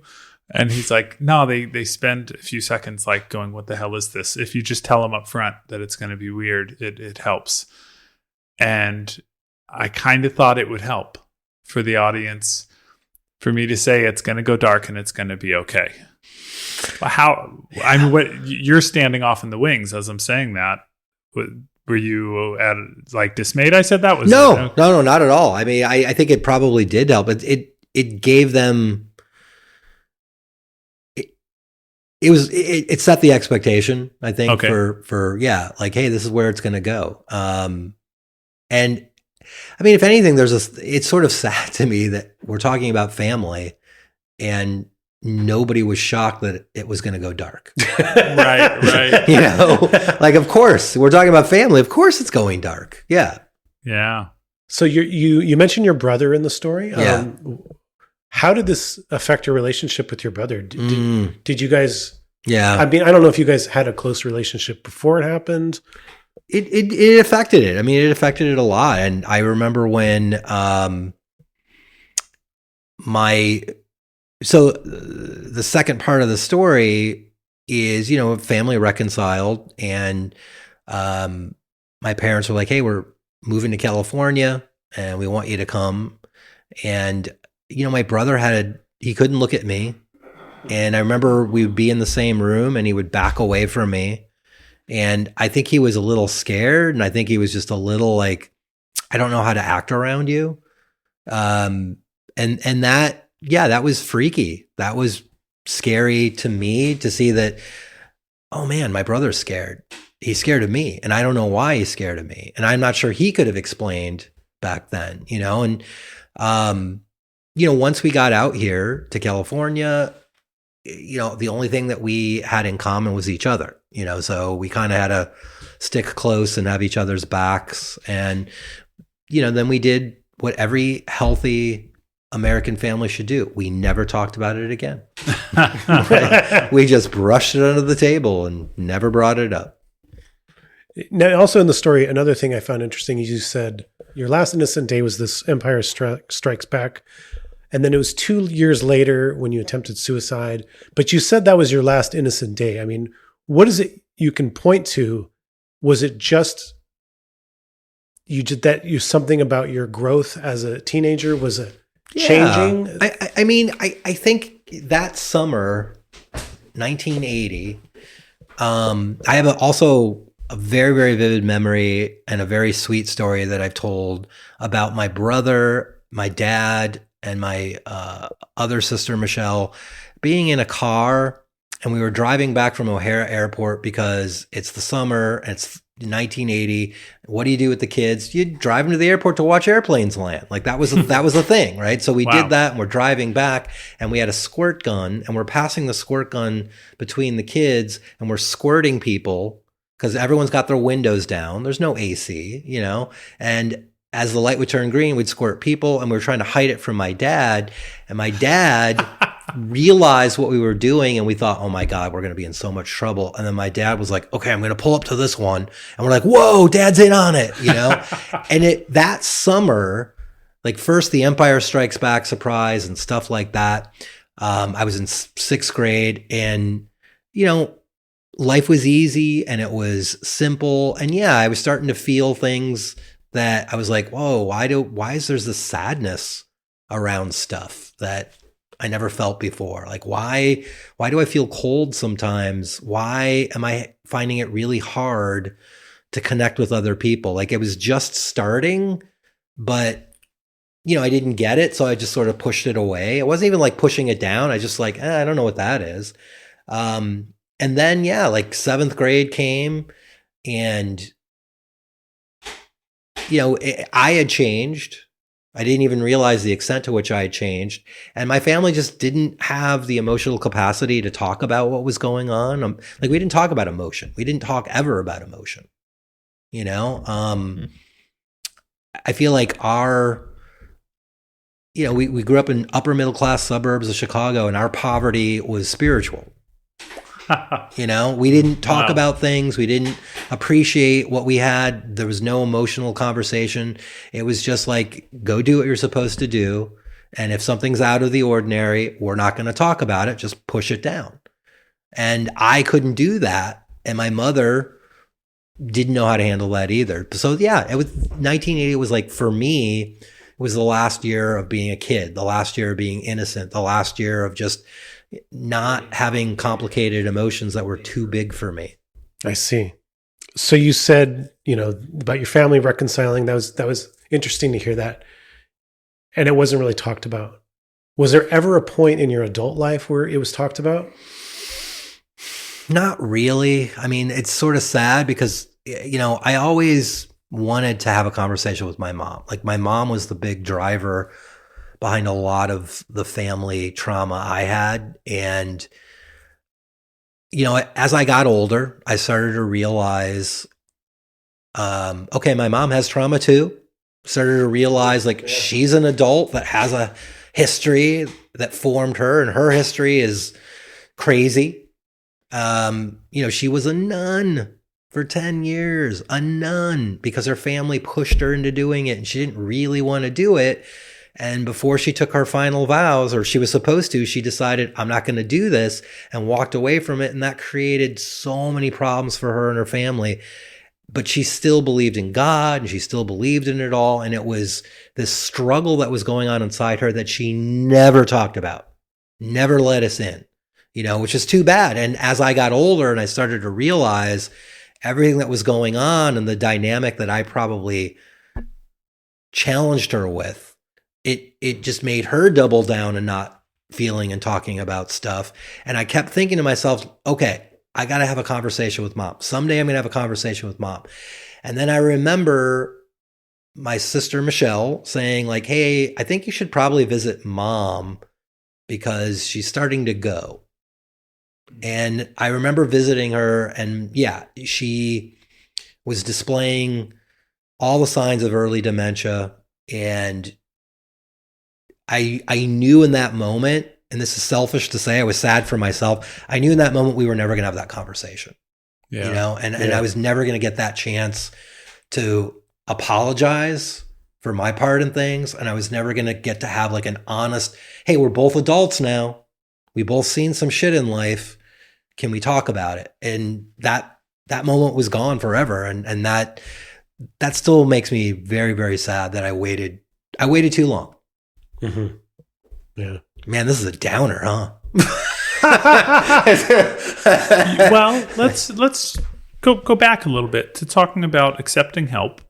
And he's like, no, they spend a few seconds like going, what the hell is this? If you just tell them up front that it's going to be weird, it helps. And I kind of thought it would help for the audience, for me to say it's going to go dark and it's going to be okay. What you're standing off in the wings as I'm saying that. Were you dismayed? I said that was no, not at all. I mean, I think it probably did help. It gave them. It set the expectation, I think, for hey, this is where it's going to go. And I mean, if anything, it's sort of sad to me that we're talking about family, and nobody was shocked that it was going to go dark. Right. You know, like, of course, we're talking about family. Of course it's going dark. Yeah. Yeah. So you mentioned your brother in the story. Yeah. How did this affect your relationship with your brother? Did you guys? Yeah. I mean, I don't know if you guys had a close relationship before it happened. It affected it. I mean, it affected it a lot. And I remember when so the second part of the story is, you know, family reconciled, and my parents were like, hey, we're moving to California and we want you to come. And, you know, my brother he couldn't look at me. And I remember we would be in the same room and he would back away from me. And I think he was a little scared. And I think he was just a little like, I don't know how to act around you. And that, yeah, that was freaky. That was scary to me to see that, oh man, my brother's scared. He's scared of me. And I don't know why he's scared of me. And I'm not sure he could have explained back then, you know? And, you know, once we got out here to California, you know, the only thing that we had in common was each other, you know, so we kind of had to stick close and have each other's backs. And, you know, then we did what every healthy American family should do. We never talked about it again. Right? We just brushed it under the table and never brought it up. Now, also in the story, another thing I found interesting is you said your last innocent day was this Empire Strikes Back. And then it was 2 years later when you attempted suicide. But you said that was your last innocent day. I mean, what is it you can point to? Was it just something about your growth as a teenager? Was it changing? I mean, I think that summer, 1980, I have also a very, very vivid memory and a very sweet story that I've told about my brother, my dad, and my other sister, Michelle, being in a car, and we were driving back from O'Hare Airport because it's the summer, and it's 1980. What do you do with the kids? You drive them to the airport to watch airplanes land. Like that was the thing, right? So we did that, and we're driving back, and we had a squirt gun, and we're passing the squirt gun between the kids, and we're squirting people because everyone's got their windows down. There's no AC, you know, and as the light would turn green, we'd squirt people, and we were trying to hide it from my dad. And my dad realized what we were doing, and we thought, oh my God, we're going to be in so much trouble. And then my dad was like, okay, I'm going to pull up to this one. And we're like, whoa, Dad's in on it, you know? And that summer, like first the Empire Strikes Back surprise and stuff like that. I was in 6th grade, and, you know, life was easy and it was simple. And yeah, I was starting to feel things that I was like, whoa, why is there this sadness around stuff that I never felt before? Like, why do I feel cold sometimes? Why am I finding it really hard to connect with other people? Like it was just starting, but you know, I didn't get it. So I just sort of pushed it away. It wasn't even like pushing it down. I just like, I don't know what that is. And then, yeah, like 7th grade came, and you know, I had changed. I didn't even realize the extent to which I had changed. And my family just didn't have the emotional capacity to talk about what was going on. Like we didn't talk about emotion. We didn't talk ever about emotion. You know, I feel like we grew up in upper middle class suburbs of Chicago, and our poverty was spiritual. You know, we didn't talk about things. We didn't appreciate what we had. There was no emotional conversation. It was just like, go do what you're supposed to do. And if something's out of the ordinary, we're not going to talk about it. Just push it down. And I couldn't do that. And my mother didn't know how to handle that either. So yeah, it was 1980 was like, for me, it was the last year of being a kid, the last year of being innocent, the last year of just not having complicated emotions that were too big for me. I see. So you said, you know, about your family reconciling. That was interesting to hear that. And it wasn't really talked about. Was there ever a point in your adult life where it was talked about? Not really. I mean, it's sort of sad because, you know, I always wanted to have a conversation with my mom. Like my mom was the big driver behind a lot of the family trauma I had. And, as I got older, I started to realize, okay, my mom has trauma too. Started to realize she's an adult that has a history that formed her, and her history is crazy. She was a nun for 10 years, a nun, because her family pushed her into doing it and she didn't really want to do it. And before she took her final vows, or she was supposed to, she decided, I'm not going to do this, and walked away from it. And that created so many problems for her and her family. But she still believed in God, and she still believed in it all. And it was this struggle that was going on inside her that she never talked about, never let us in, which is too bad. And as I got older and I started to realize everything that was going on and the dynamic that I probably challenged her with, it just made her double down and not feeling and talking about stuff. And I kept thinking to myself, okay, I got to have a conversation with mom. Someday I'm going to have a conversation with mom. And then I remember my sister, Michelle, saying hey, I think you should probably visit mom because she's starting to go. And I remember visiting her, and she was displaying all the signs of early dementia. And I knew in that moment, and this is selfish to say, I was sad for myself. I knew in that moment we were never going to have that conversation, and I was never going to get that chance to apologize for my part in things. And I was never going to get to have an honest, hey, we're both adults now. We both seen some shit in life. Can we talk about it? And that moment was gone forever. And that still makes me very, very sad that I waited too long. Mm-hmm. Yeah. Man, this is a downer, huh? Well, let's go back a little bit to talking about accepting help.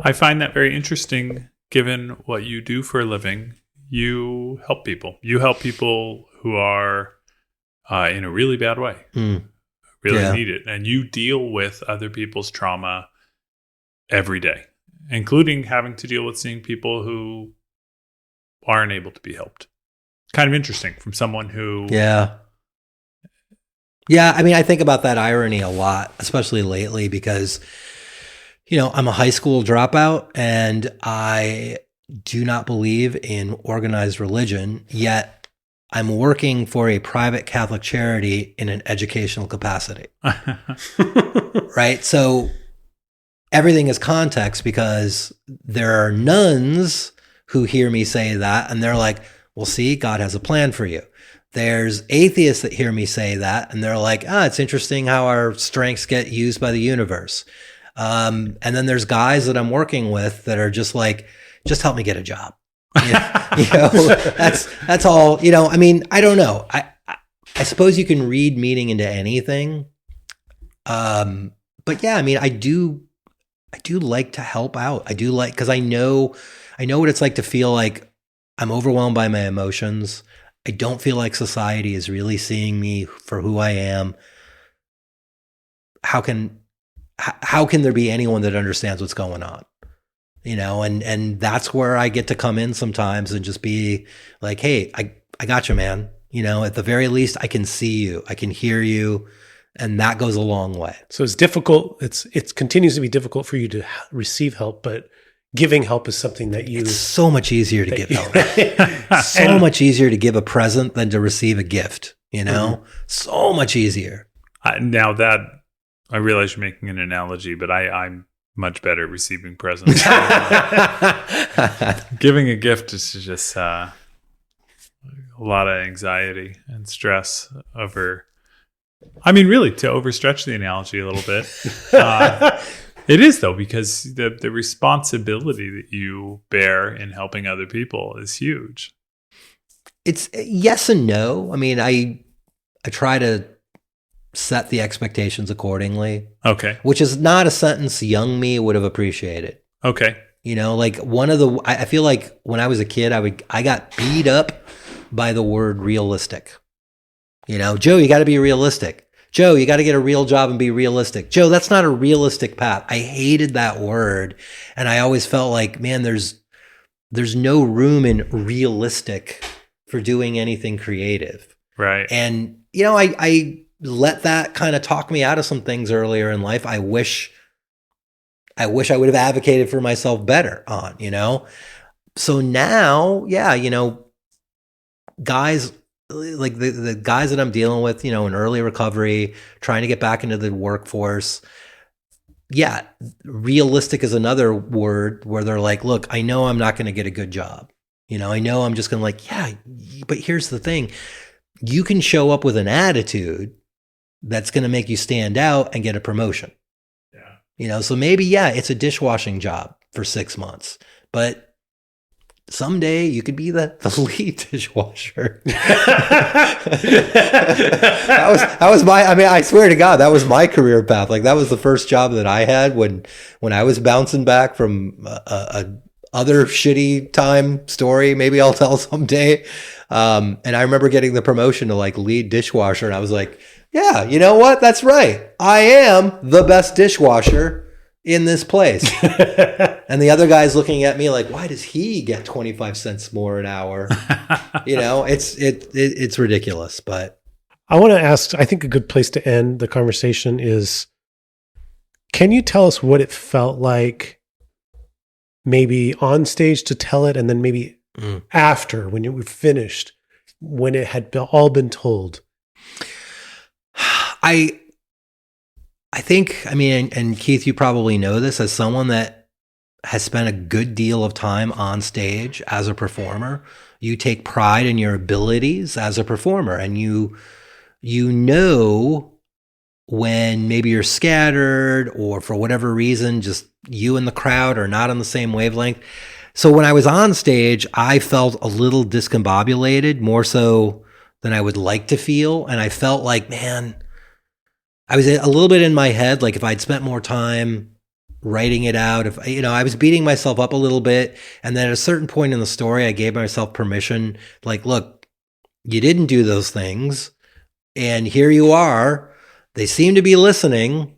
I find that very interesting, given what you do for a living. You help people. You help people who are in a really bad way, really need it, and you deal with other people's trauma every day, including having to deal with seeing people who aren't able to be helped. Kind of interesting from someone who... Yeah. I mean, I think about that irony a lot, especially lately, because, I'm a high school dropout and I do not believe in organized religion, yet I'm working for a private Catholic charity in an educational capacity. Right? So everything is context, because there are nuns who hear me say that and they're like, well, see, God has a plan for you. There's atheists that hear me say that and they're like, it's interesting how our strengths get used by the universe. And then there's guys that I'm working with that are just like, just help me get a job. That's all. I mean, I don't know. I suppose you can read meaning into anything. But yeah, I mean, I do like to help out. I do like, because I know what it's like to feel like I'm overwhelmed by my emotions. I don't feel like society is really seeing me for who I am. How can there be anyone that understands what's going on? And that's where I get to come in sometimes and just be like, hey, I got you, man. At the very least, I can see you, I can hear you. And that goes a long way. So it's difficult. It continues to be difficult for you to receive help, but giving help is something that it's so much easier to give help. So much easier to give a present than to receive a gift, Mm-hmm. So much easier. Now that I realize you're making an analogy, but I'm much better at receiving presents. Giving a gift is just a lot of anxiety and stress over... I mean, really, to overstretch the analogy a little bit, it is, though, because the responsibility that you bear in helping other people is huge. It's yes and no. I mean, I try to set the expectations accordingly. Okay. Which is not a sentence young me would have appreciated. Okay. I feel like when I was a kid, I got beat up by the word realistic. Joe, you got to be realistic. Joe, you got to get a real job and be realistic. Joe, that's not a realistic path. I hated that word. And I always felt like, man, there's there's no room in realistic for doing anything creative. Right. And, you know, I let that kind of talk me out of some things earlier in life. I wish I would have advocated for myself better on, you know? So now, yeah, you know, guys like the guys that I'm dealing with, you know, in early recovery, trying to get back into the workforce. Yeah, realistic is another word where they're like, look, I know I'm not going to get a good job. You know, I know I'm just going to like, yeah, but here's the thing. You can show up with an attitude that's going to make you stand out and get a promotion. Yeah. You know, so maybe, yeah, it's a dishwashing job for 6 months, but someday you could be the lead dishwasher. that was my, I mean, I swear to God, that was my career path. Like that was the first job that I had when I was bouncing back from a other shitty time story. Maybe I'll tell someday. And I remember getting the promotion to like lead dishwasher. And I was like, yeah, you know what? That's right. I am the best dishwasher in this place. And the other guy's looking at me like, why does he get 25 cents more an hour? You know, it's ridiculous, but I want to ask, I think a good place to end the conversation is, can you tell us what it felt like maybe on stage to tell it, and then maybe after, when you were finished, when it had all been told? I think, I mean, and Keith, you probably know this as someone that has spent a good deal of time on stage as a performer. You take pride in your abilities as a performer, and you know when maybe you're scattered or for whatever reason, just you and the crowd are not on the same wavelength. So when I was on stage, I felt a little discombobulated, more so than I would like to feel. And I felt like, man, I was a little bit in my head, like if I'd spent more time writing it out, if, you know, I was beating myself up a little bit. And then at a certain point in the story, I gave myself permission, like, look, you didn't do those things. And here you are. They seem to be listening.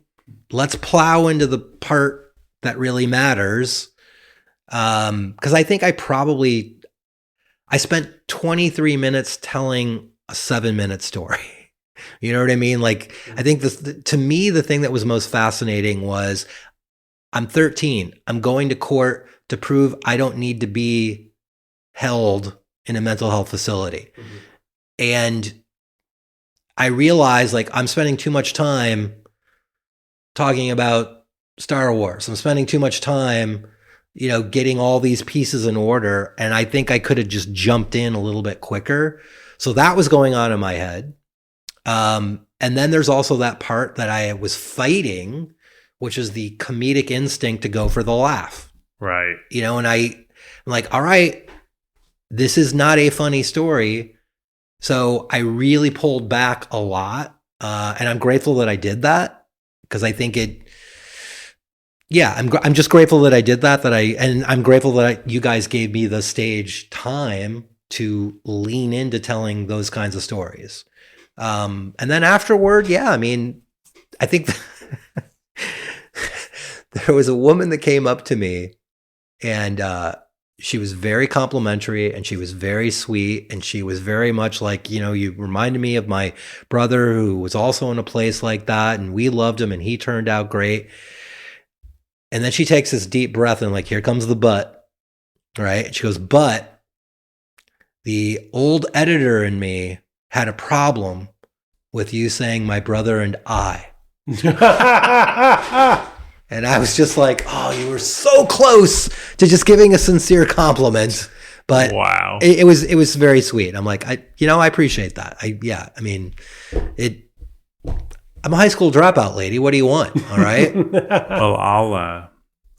Let's plow into the part that really matters. Because I think I spent 23 minutes telling a 7-minute story. You know what I mean? Like, I think to me, the thing that was most fascinating was I'm 13. I'm going to court to prove I don't need to be held in a mental health facility. Mm-hmm. And I realized, like, I'm spending too much time talking about Star Wars. I'm spending too much time, you know, getting all these pieces in order. And I think I could have just jumped in a little bit quicker. So that was going on in my head. And then there's also that part that I was fighting, which is the comedic instinct to go for the laugh. Right. You know, and I'm like, all right, this is not a funny story. So I really pulled back a lot. And I'm grateful that I did that, because I think I'm just grateful that I did that, and I'm grateful that you guys gave me the stage time to lean into telling those kinds of stories. And then afterward, yeah, I mean, I think there was a woman that came up to me, and she was very complimentary, and she was very sweet, and she was very much like, you know, you reminded me of my brother who was also in a place like that, and we loved him, and he turned out great. And then she takes this deep breath and like, here comes the but, right? And she goes, but the old editor in me had a problem with you saying my brother and I. And I was just like, oh, you were so close to just giving a sincere compliment. But wow, it was very sweet. I'm like, I appreciate that. I'm a high school dropout, lady. What do you want? All right. Well,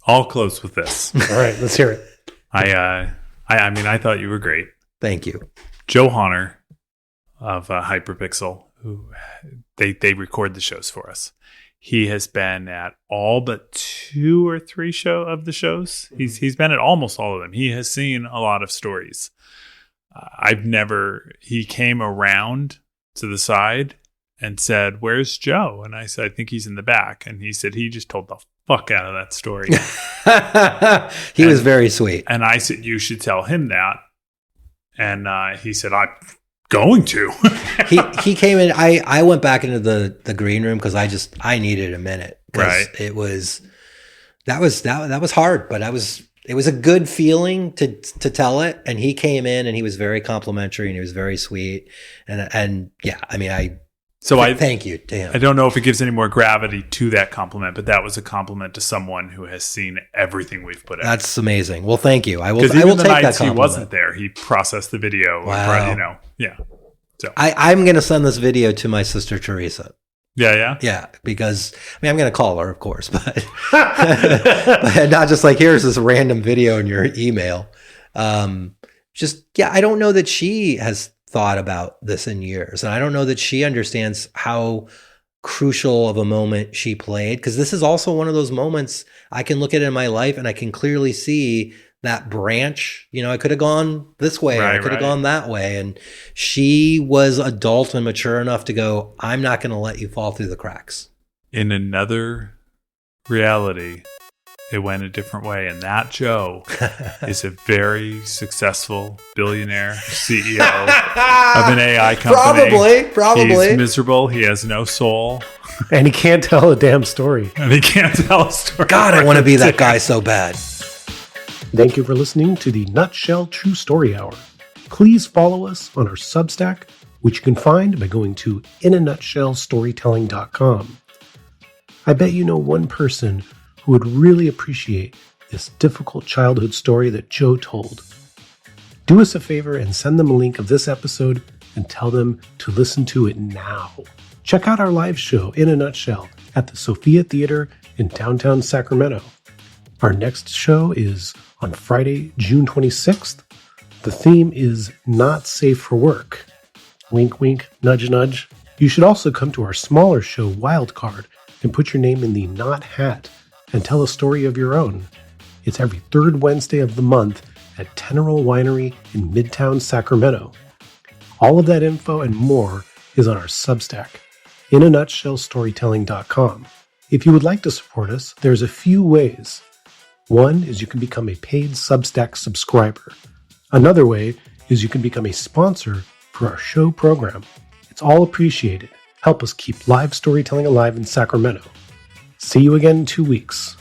I'll close with this. All right, let's hear it. I mean, I thought you were great. Thank you. Joe Honor of Hyperpixel, who they record the shows for us. He has been at all but 2 or 3 of the shows. He's been at almost all of them. He has seen a lot of stories. He came around to the side and said, "Where's Joe?" And I said, "I think he's in the back." And he said, "He just told the fuck out of that story." He was very sweet. And I said, "You should tell him that." And he said, "I'm going to." he came in. I went back into the green room because I needed a minute. Right. It was that was hard, but it was a good feeling to tell it. And he came in and he was very complimentary and he was very sweet. And yeah, I mean, thank you to him. I don't know if it gives any more gravity to that compliment, but that was a compliment to someone who has seen everything we've put out. That's amazing. Well, thank you. I will take that nights compliment. he wasn't there, he processed the video. Wow. Yeah. So I'm going to send this video to my sister Teresa. Yeah. Because I'm going to call her, of course, but not just like, here's this random video in your email. I don't know that she has thought about this in years, and I don't know that she understands how crucial of a moment she played, because this is also one of those moments I can look at in my life and I can clearly see that branch. I could have gone this way, or I could have gone that way. And she was adult and mature enough to go, I'm not going to let you fall through the cracks. In another reality, it went a different way. And that Joe is a very successful billionaire CEO of an AI company. Probably. He's miserable. He has no soul. And he can't tell a damn story. And he can't tell a story. God, I want to be that guy so bad. Thank you for listening to the Nutshell True Story Hour. Please follow us on our Substack, which you can find by going to inanutshellstorytelling.com. I bet you know one person who would really appreciate this difficult childhood story that Joe told. Do us a favor and send them a link of this episode and tell them to listen to it now. Check out our live show, In a Nutshell, at the Sophia Theater in downtown Sacramento. Our next show is on Friday, June 26th. The theme is Not Safe for Work. Wink, wink, nudge, nudge. You should also come to our smaller show, Wildcard, and put your name in the Not hat and tell a story of your own. It's every third Wednesday of the month at Teneral Winery in Midtown Sacramento. All of that info and more is on our Substack, inanutshellstorytelling.com. If you would like to support us, there's a few ways. One is you can become a paid Substack subscriber. Another way is you can become a sponsor for our show program. It's all appreciated. Help us keep live storytelling alive in Sacramento. See you again in 2 weeks.